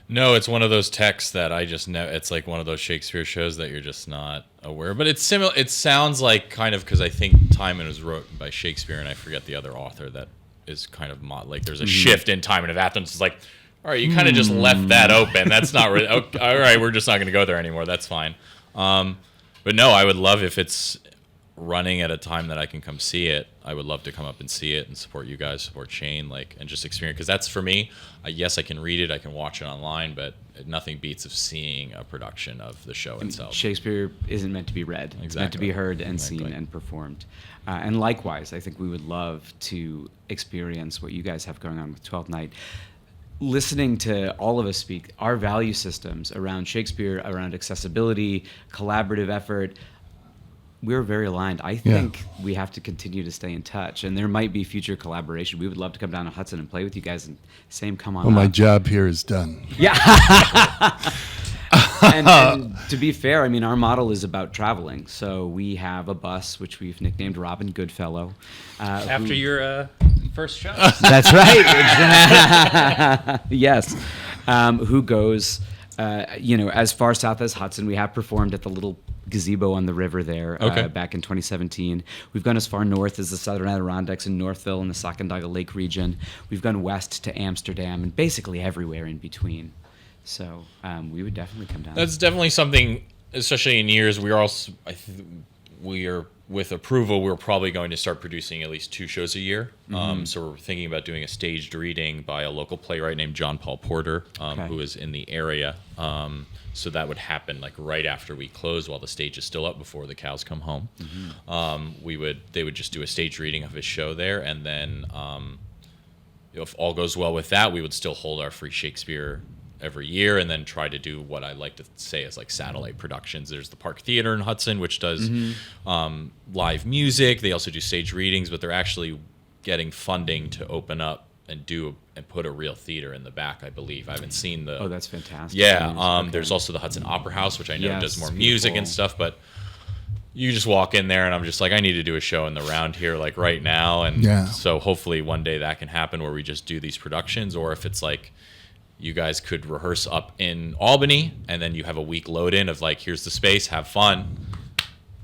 No, it's one of those texts that I just know. It's like one of those Shakespeare shows that you're just not aware. But it's similar. It sounds like kind of, because I think Timon was wrote by Shakespeare, and I forget the other author that is kind of like there's a shift in Timon of Athens. It's like, all right, you kind of just left that open. That's not really okay, all right. We're just not going to go there anymore. That's fine. But no, I would love if it's running at a time that I can come see it. I would love to come up and see it and support you guys, support Shane, and just experience, because that's for me. Yes, I can read it, I can watch it online, but nothing beats of seeing a production of the show itself. Shakespeare isn't meant to be read. It's meant to be heard and seen and performed. And likewise, I think we would love to experience what you guys have going on with 12th Night. Listening to all of us speak, our value systems around Shakespeare, around accessibility, collaborative effort, we're very aligned. I think we have to continue to stay in touch, and there might be future collaboration. We would love to come down to Hudson and play with you guys and come on. Well, my job here is done. Yeah. and to be fair, our model is about traveling. So we have a bus, which we've nicknamed Robin Goodfellow. After your first show. That's right. Yes. Who goes, as far south as Hudson. We have performed at the little gazebo on the river there back in 2017. We've gone as far north as the Southern Adirondacks in Northville and the Sacandaga Lake region. We've gone west to Amsterdam and basically everywhere in between. So we would definitely come down. That's definitely something, especially in years. We are also, we are with approval. We're probably going to start producing at least 2 shows a year. So we're thinking about doing a staged reading by a local playwright named John Paul Porter, who is in the area. So that would happen right after we close, while the stage is still up before the cows come home. They would just do a staged reading of his show there, and then if all goes well with that, we would still hold our free Shakespeare every year, and then try to do what I like to say is satellite productions. There's the Park Theater in Hudson, which does live music. They also do stage readings, but they're actually getting funding to open up and put a real theater in the back, I believe. I haven't seen the... Oh, that's fantastic. Yeah, there's also the Hudson Opera House, which I know does more music and stuff, but you just walk in there and I'm just like, I need to do a show in the round here right now. And so hopefully one day that can happen, where we just do these productions, or if it's you guys could rehearse up in Albany, and then you have a week load in of here's the space, have fun,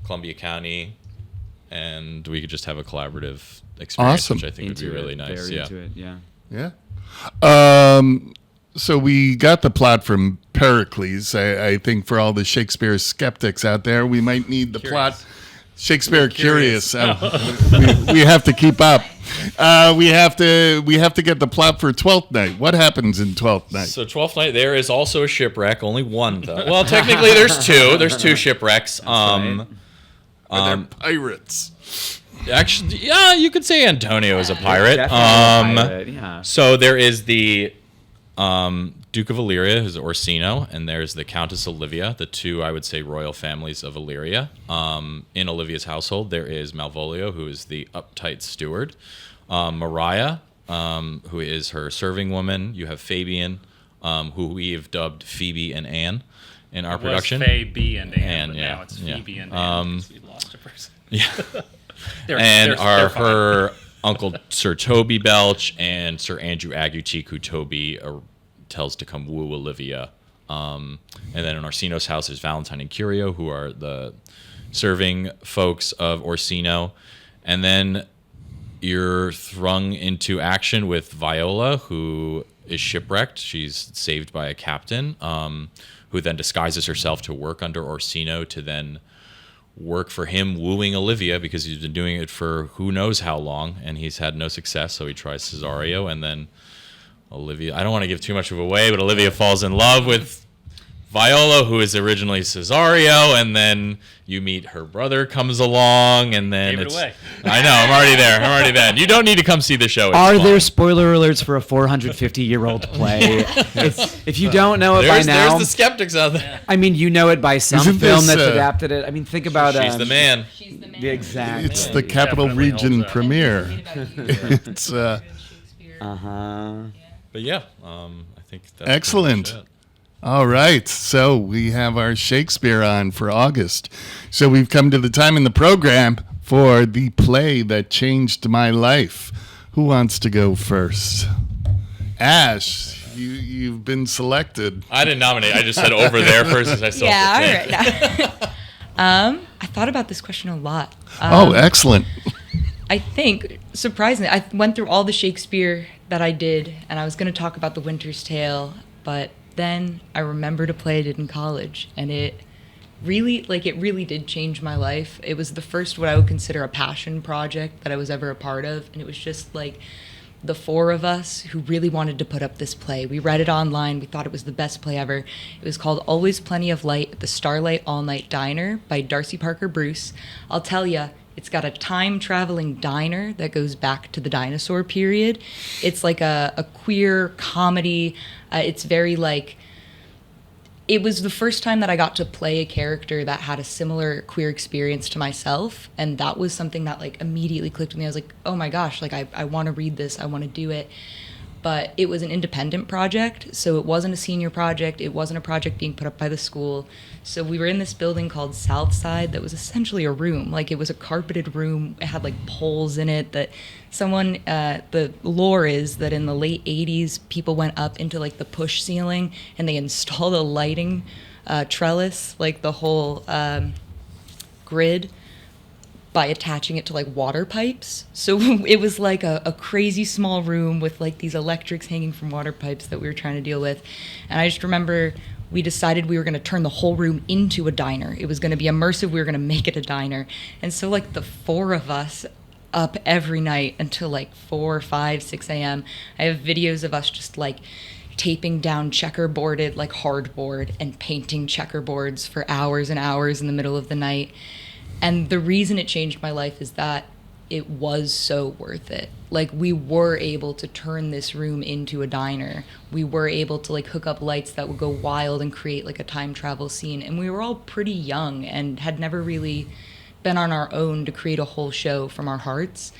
Columbia County, and we could just have a collaborative experience, which I think would be really nice. Yeah. So we got the plot from Pericles. I think for all the Shakespeare skeptics out there, we might need the plot. Shakespeare Curious. We have to keep up. We have to get the plot for 12th Night. What happens in 12th Night? So 12th Night, there is also a shipwreck. Only one, though. Well, technically, there's 2. There's 2 shipwrecks. Are there pirates? Actually, yeah, you could say Antonio is a pirate. So there is the Duke of Illyria, who's Orsino, and there's the Countess Olivia, the 2, I would say, royal families of Illyria. In Olivia's household, there is Malvolio, who is the uptight steward. Maria, who is her serving woman. You have Fabian, who we have dubbed Phoebe and Anne in our production. It was Faye and Anne, but now it's Phoebe and Anne. We lost a person. Yeah. they're her Uncle Sir Toby Belch and Sir Andrew Agutique, who Toby tells to come woo Olivia. And then in Orsino's house, there's Valentine and Curio, who are the serving folks of Orsino. And then you're thrown into action with Viola, who is shipwrecked. She's saved by a captain, who then disguises herself to work under Orsino to then work for him wooing Olivia, because he's been doing it for who knows how long, and he's had no success. So he tries Cesario, and then Olivia, I don't want to give too much of away, but Olivia falls in love with Viola, who is originally Cesario, and then you meet her brother comes along, and then Gave it away. I know, I'm already there. You don't need to come see the show. It's Are fun. there spoiler alerts for a 450-year-old play? If you don't know it by now, There's the skeptics out there. I mean, you know it by some Isn't film this, that's adapted it. I mean, think about She's the man. She's the man. Exactly. It's the Capital Definitely Region holds up. premiere. It's Shakespeare. But yeah, I think that's excellent. pretty much it. All right, so we have our Shakespeare on for August. So we've come to the time in the program for the play that changed my life. Who wants to go first? Ash, you've been selected. I didn't nominate. I just said over there first, as I saw. Yeah, all right. I thought about this question a lot. Oh, excellent. I think, surprisingly, I went through all the Shakespeare that I did, and I was going to talk about The Winter's Tale, but then I remembered a play I did in college, and it really did change my life. It was the first what I would consider a passion project that I was ever a part of, and it was just like the four of us who really wanted to put up this play. We read it online. We thought it was the best play ever. It was called Always Plenty of Light at the Starlight All-Night Diner by Darcy Parker Bruce. I'll tell you, it's got a time-traveling diner that goes back to the dinosaur period. It's like a queer comedy. It's very like... It was the first time that I got to play a character that had a similar queer experience to myself, and that was something that like immediately clicked with me. I was like, oh my gosh, like I want to read this, I want to do it. But it was an independent project, so it wasn't a senior project, it wasn't a project being put up by the school. So we were in this building called Southside that was essentially a room. Like it was a carpeted room, it had like poles in it that someone, the lore is that in the late 80s, people went up into like the push ceiling and they installed a lighting trellis, like the whole grid, by attaching it to like water pipes. So it was like a crazy small room with like these electrics hanging from water pipes that we were trying to deal with. And I just remember we decided we were going to turn the whole room into a diner. It was going to be immersive. We were going to make it a diner. And so like the four of us up every night until like 4, 5, 6 a.m. I have videos of us just like taping down checkerboarded like hardboard and painting checkerboards for hours and hours in the middle of the night. And the reason it changed my life is that it was so worth it. Like we were able to turn this room into a diner. We were able to like hook up lights that would go wild and create like a time travel scene. And we were all pretty young and had never really been on our own to create a whole show from our hearts.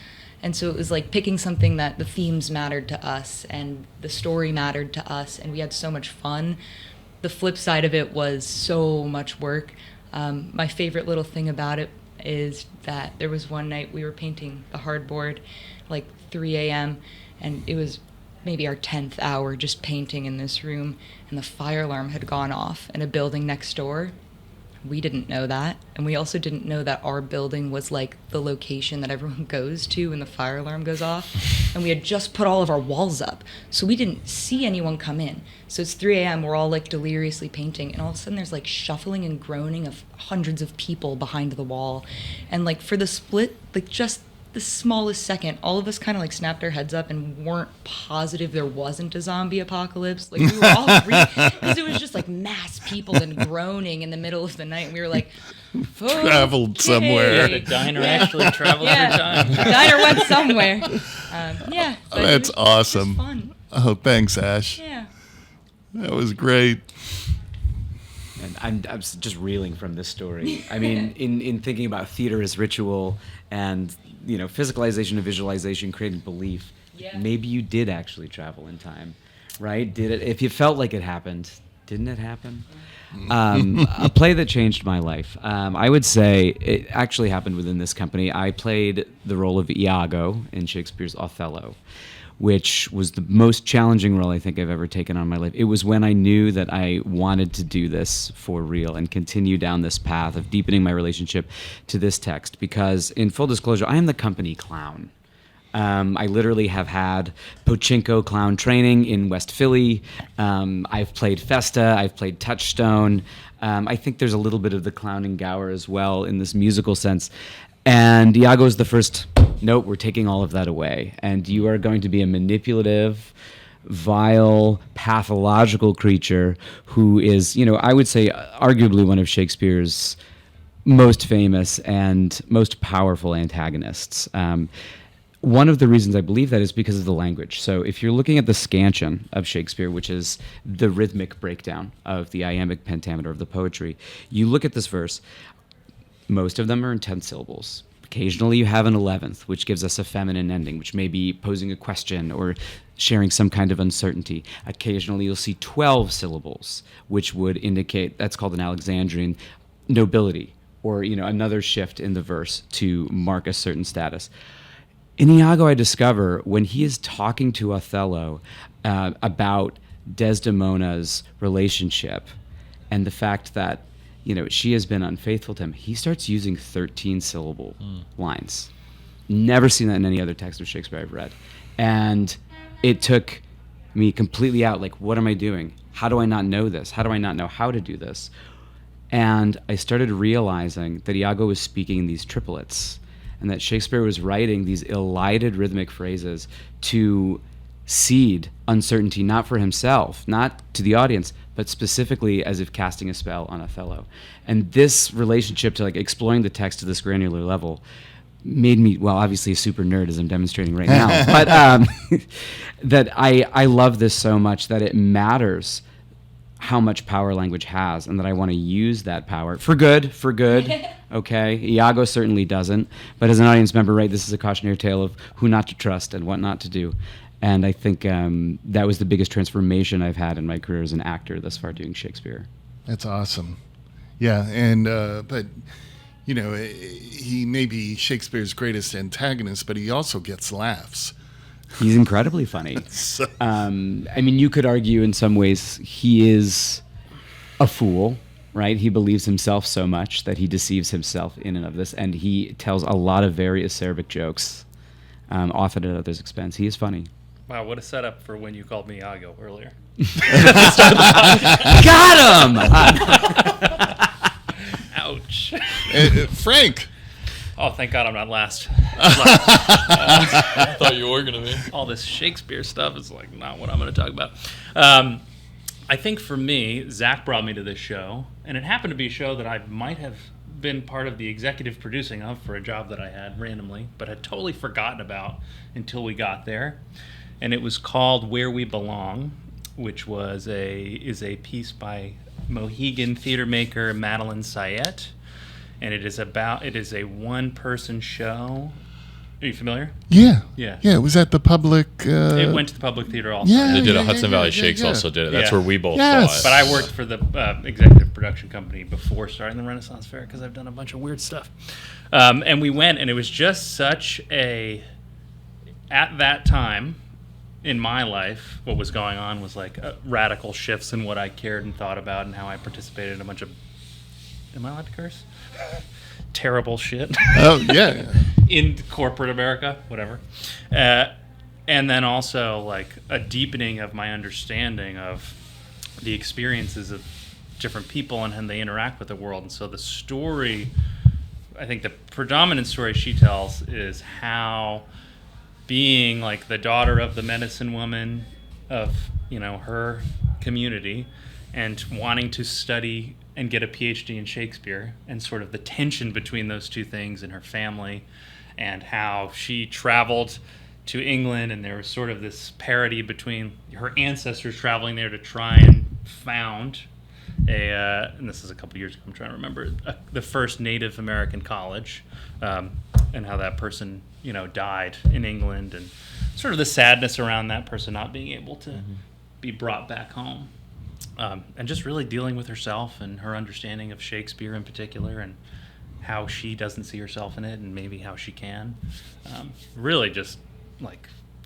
And so it was like picking something that the themes mattered to us and the story mattered to us, and we had so much fun. The flip side of it was so much work. My favorite little thing about it is that there was one night we were painting the hardboard like 3 a.m. and it was maybe our 10th hour just painting in this room, and the fire alarm had gone off in a building next door. We didn't know that, and we also didn't know that our building was like the location that everyone goes to when the fire alarm goes off, and we had just put all of our walls up, so we didn't see anyone come in. So it's 3 a.m., we're all like deliriously painting, and all of a sudden there's like shuffling and groaning of hundreds of people behind the wall, and like for the split, like just the smallest second, all of us kind of like snapped our heads up and weren't positive there wasn't a zombie apocalypse. Like we were all because it was just like mass people and groaning in the middle of the night, and we were like, Traveled somewhere. The diner actually traveled through time. The diner went somewhere. Yeah. but That's it was just awesome. fun. Oh, thanks, Ash. Yeah. That was great. And I'm just reeling from this story. I mean, in thinking about theater as ritual and, you know, physicalization and visualization, creating belief, Yeah. maybe you did actually travel in time, right? Did it? If you felt like it happened, didn't it happen? A play that changed my life. I would say it actually happened within this company. I played the role of Iago in Shakespeare's Othello, which was the most challenging role I think I've ever taken on in my life. It was when I knew that I wanted to do this for real and continue down this path of deepening my relationship to this text, because in full disclosure, I am the company clown. I literally have had pachinko clown training in West Philly. I've played Festa. I've played Touchstone. I think there's a little bit of the clowning gower as well in this musical sense. And Iago is the first, nope, we're taking all of that away. And you are going to be a manipulative, vile, pathological creature who is, I would say arguably one of Shakespeare's most famous and most powerful antagonists. One of the reasons I believe that is because of the language. So if you're looking at the scansion of Shakespeare, which is the rhythmic breakdown of the iambic pentameter of the poetry, you look at this verse, most of them are in 10 syllables. Occasionally you have an 11th, which gives us a feminine ending, which may be posing a question or sharing some kind of uncertainty. Occasionally you'll see 12 syllables, which would indicate, that's called an Alexandrian, nobility, or another shift in the verse to mark a certain status. In Iago, I discover when he is talking to Othello about Desdemona's relationship and the fact that she has been unfaithful to him, he starts using 13-syllable lines. Never seen that in any other text of Shakespeare I've read. And it took me completely out, like, what am I doing? How do I not know this? How do I not know how to do this? And I started realizing that Iago was speaking in these triplets, and that Shakespeare was writing these elided rhythmic phrases to seed uncertainty, not for himself, not to the audience, but specifically as if casting a spell on Othello. And this relationship to exploring the text to this granular level made me, well, obviously a super nerd as I'm demonstrating right now, but that I love this so much that it matters how much power language has, and that I want to use that power for good, okay? Iago certainly doesn't, but as an audience member, right, this is a cautionary tale of who not to trust and what not to do. And I think that was the biggest transformation I've had in my career as an actor thus far doing Shakespeare. That's awesome. Yeah, and but he may be Shakespeare's greatest antagonist, but he also gets laughs. He's incredibly funny. I mean, you could argue in some ways he is a fool, right? He believes himself so much that he deceives himself in and of this, and he tells a lot of very acerbic jokes, often at others' expense. He is funny. Wow, what a setup for when you called me Iago earlier. Got him! Ouch. Frank. Oh, thank God I'm not last. I thought you were going to be. All this Shakespeare stuff is not what I'm going to talk about. I think for me, Zach brought me to this show, and it happened to be a show that I might have been part of the executive producing of for a job that I had randomly, but had totally forgotten about until we got there. And it was called Where We Belong, which is a piece by Mohegan theater maker Madeline Sayette. And it is a one-person show. Are you familiar? Yeah. Yeah. Yeah, it was at the public... It went to the public theater also. Yeah. They did Hudson Valley Shakes also did it. That's where we both saw it. But I worked for the executive production company before starting the Renaissance Fair because I've done a bunch of weird stuff. And we went, and it was just such at that time in my life, what was going on was radical shifts in what I cared and thought about and how I participated in a bunch of... Am I allowed to curse? Terrible shit. Oh, yeah. In corporate America, whatever. And then also a deepening of my understanding of the experiences of different people and how they interact with the world. And so the story, I think the predominant story she tells is how being the daughter of the medicine woman of, her community and wanting to study and get a PhD in Shakespeare, and sort of the tension between those two things in her family, and how she traveled to England, and there was sort of this parity between her ancestors traveling there to try and found and this is a couple years ago, I'm trying to remember, the first Native American college, and how that person, died in England, and sort of the sadness around that person not being able to be brought back home. And just really dealing with herself and her understanding of Shakespeare in particular, and how she doesn't see herself in it, and maybe how she can. Really just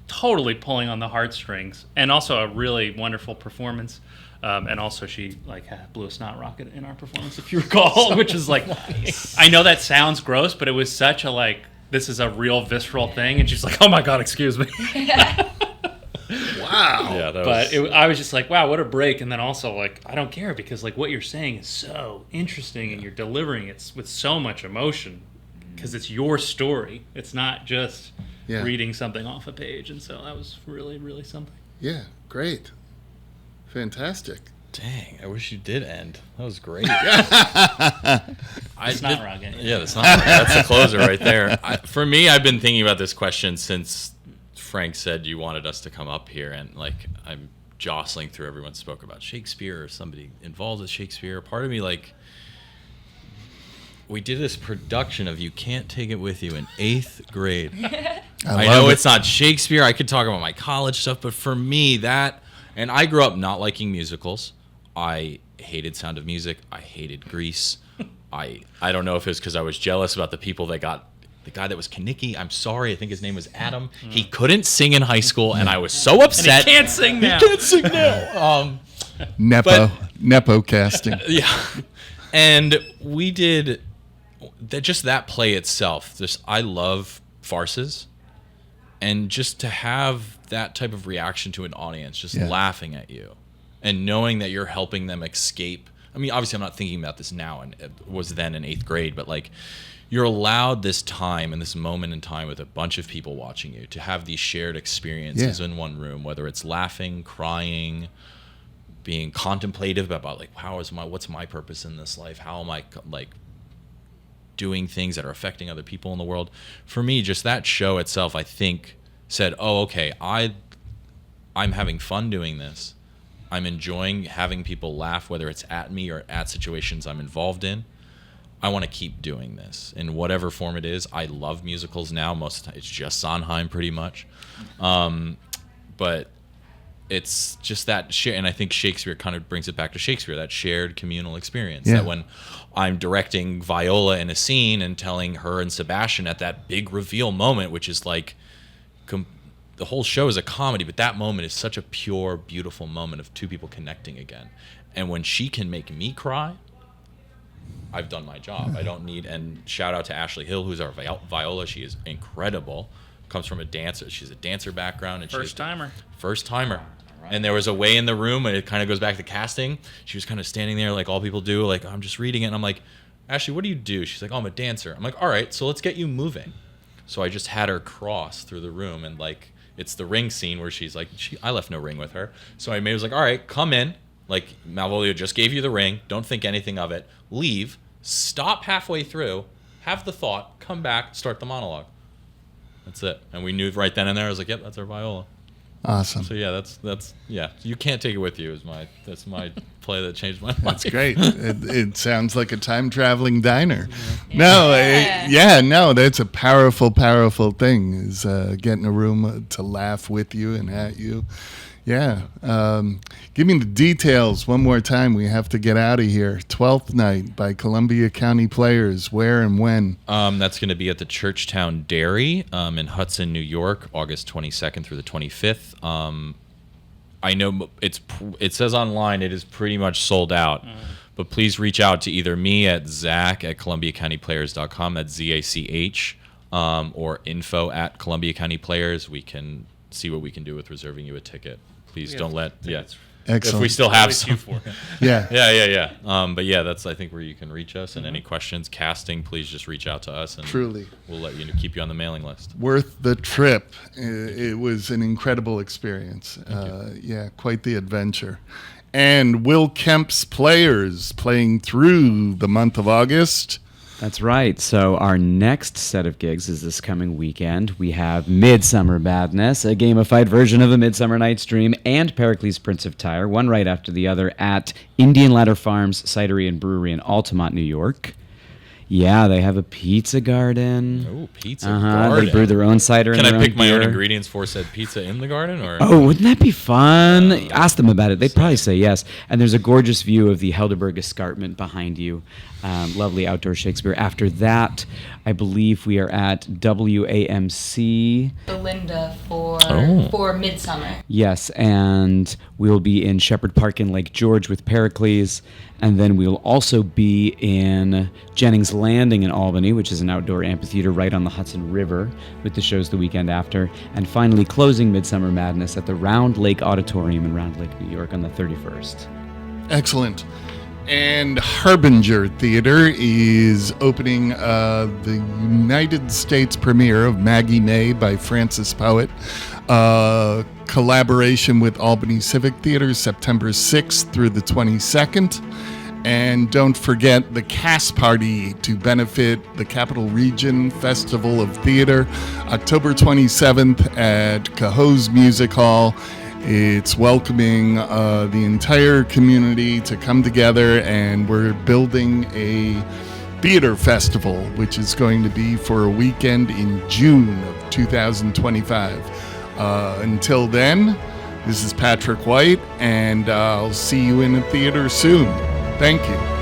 totally pulling on the heartstrings, and also a really wonderful performance. And also she blew a snot rocket in our performance, if you recall, which is nice. I know that sounds gross, but it was such a this is a real visceral thing, and she's like, oh my god, excuse me. Wow. Yeah, that But was, I was just like, wow, what a break. And then also, like, I don't care because, like, what you're saying is so interesting and you're delivering it with so much emotion because it's your story. It's not just reading something off a page. And so that was really, really something. Yeah, great. Fantastic. dang, I wish you did end. That was great. It's not wrong. Yeah, that's not wrong. That's the closer right there. For me, I've been thinking about this question since Frank said you wanted us to come up here, and like I'm jostling through. Everyone spoke about Shakespeare or somebody involved with Shakespeare. Part of me, like, we did this production of You Can't Take It With You in 8th grade. I know it's not Shakespeare. I could talk about my college stuff, but for me, that, and I grew up not liking musicals. I hated Sound of Music. I hated Grease. I don't know if it's because I was jealous about the people that got, the guy that was Kanicki, I'm sorry, I think his name was Adam. He couldn't sing in high school, and I was so upset. And he can't sing now. He can't sing now. Nepo casting. Yeah. And we did that, just that play itself. Just, I love farces. And just to have that type of reaction to an audience, just laughing at you and knowing that you're helping them escape. I mean, obviously I'm not thinking about this now, and it was then in 8th grade, but like, you're allowed this time and this moment in time with a bunch of people watching you to have these shared experiences in one room, whether it's laughing, crying, being contemplative about like, what's my purpose in this life? How am I like doing things that are affecting other people in the world? For me, just that show itself, I think, said, oh, okay, I'm having fun doing this. I'm enjoying having people laugh, whether it's at me or at situations I'm involved in. I want to keep doing this in whatever form it is. I love musicals now. Most of the time, it's just Sondheim pretty much. But it's just that share, and I think Shakespeare kind of brings it back to Shakespeare, that shared communal experience. That when I'm directing Viola in a scene and telling her and Sebastian at that big reveal moment, which is like, the whole show is a comedy, but that moment is such a pure, beautiful moment of two people connecting again. And when she can make me cry, I've done my job. I don't need, and shout out to Ashley Hill, who's our Viola. She is incredible. Comes from a dancer. She's a dancer background. And First timer. Right. And there was a way in the room, and it kind of goes back to casting. She was kind of standing there like all people do, like, I'm just reading it. And I'm like, Ashley, what do you do? She's like, oh, I'm a dancer. I'm like, all right, so let's get you moving. So I just had her cross through the room, and like, it's the ring scene where she's like, I left no ring with her. So I was like, all right, come in. Like, Malvolio just gave you the ring. Don't think anything of it. Leave. Stop halfway through. Have the thought. Come back. Start the monologue. That's it. And we knew right then and there. I was like, yep, that's our Viola. Awesome. So yeah, that's You Can't Take It With You. That's my play that changed my life. That's great. It sounds like a time traveling diner. Yeah. No, that's a powerful, powerful thing. Is getting a room to laugh with you and at you. Yeah. Give me the details one more time. We have to get out of here. 12th night by Columbia County Players. Where and when? That's going to be at the Churchtown Dairy in Hudson, New York, August 22nd through the 25th. I know it says online it is pretty much sold out. But please reach out to either me at zach@columbiacountyplayers.com. That's ZACH. Or info@columbiacountyplayers. We can see what we can do with reserving you a ticket. Please don't let Excellent. If we still have some. Yeah. But yeah, that's I think where you can reach us. And any questions, casting, please just reach out to us, and Truly. we'll let you keep you on the mailing list. Worth the trip. It was an incredible experience. Quite the adventure. And Will Kemp's Players playing through the month of August. That's right. So our next set of gigs is this coming weekend. We have Midsummer Madness, a gamified version of A Midsummer Night's Dream, and Pericles Prince of Tyre, one right after the other, at Indian Ladder Farms Cidery and Brewery in Altamont, New York. Yeah, they have a pizza garden. Oh, pizza garden. They brew their own cider. Can and I their pick my own beer. ingredients for said pizza in the garden? Or Oh, wouldn't that be fun? Ask them about it. They'd probably say yes. And there's a gorgeous view of the Helderberg Escarpment behind you. Lovely outdoor Shakespeare. After that, I believe we are at WAMC. Belinda for Midsummer. Yes, and we'll be in Shepherd Park in Lake George with Pericles. And then we'll also be in Jennings Landing in Albany, which is an outdoor amphitheater right on the Hudson River, with the shows the weekend after. And finally closing Midsummer Madness at the Round Lake Auditorium in Round Lake, New York on the 31st. Excellent. And Harbinger Theater is opening the United States premiere of Maggie May by Francis Poet. Collaboration with Albany Civic Theater, September 6th through the 22nd. And don't forget the cast party to benefit the Capital Region Festival of Theater, October 27th at Cahoe's Music Hall. It's welcoming the entire community to come together, and we're building a theater festival, which is going to be for a weekend in June of 2025. Until then, this is Patrick White, and I'll see you in a theater soon. Thank you.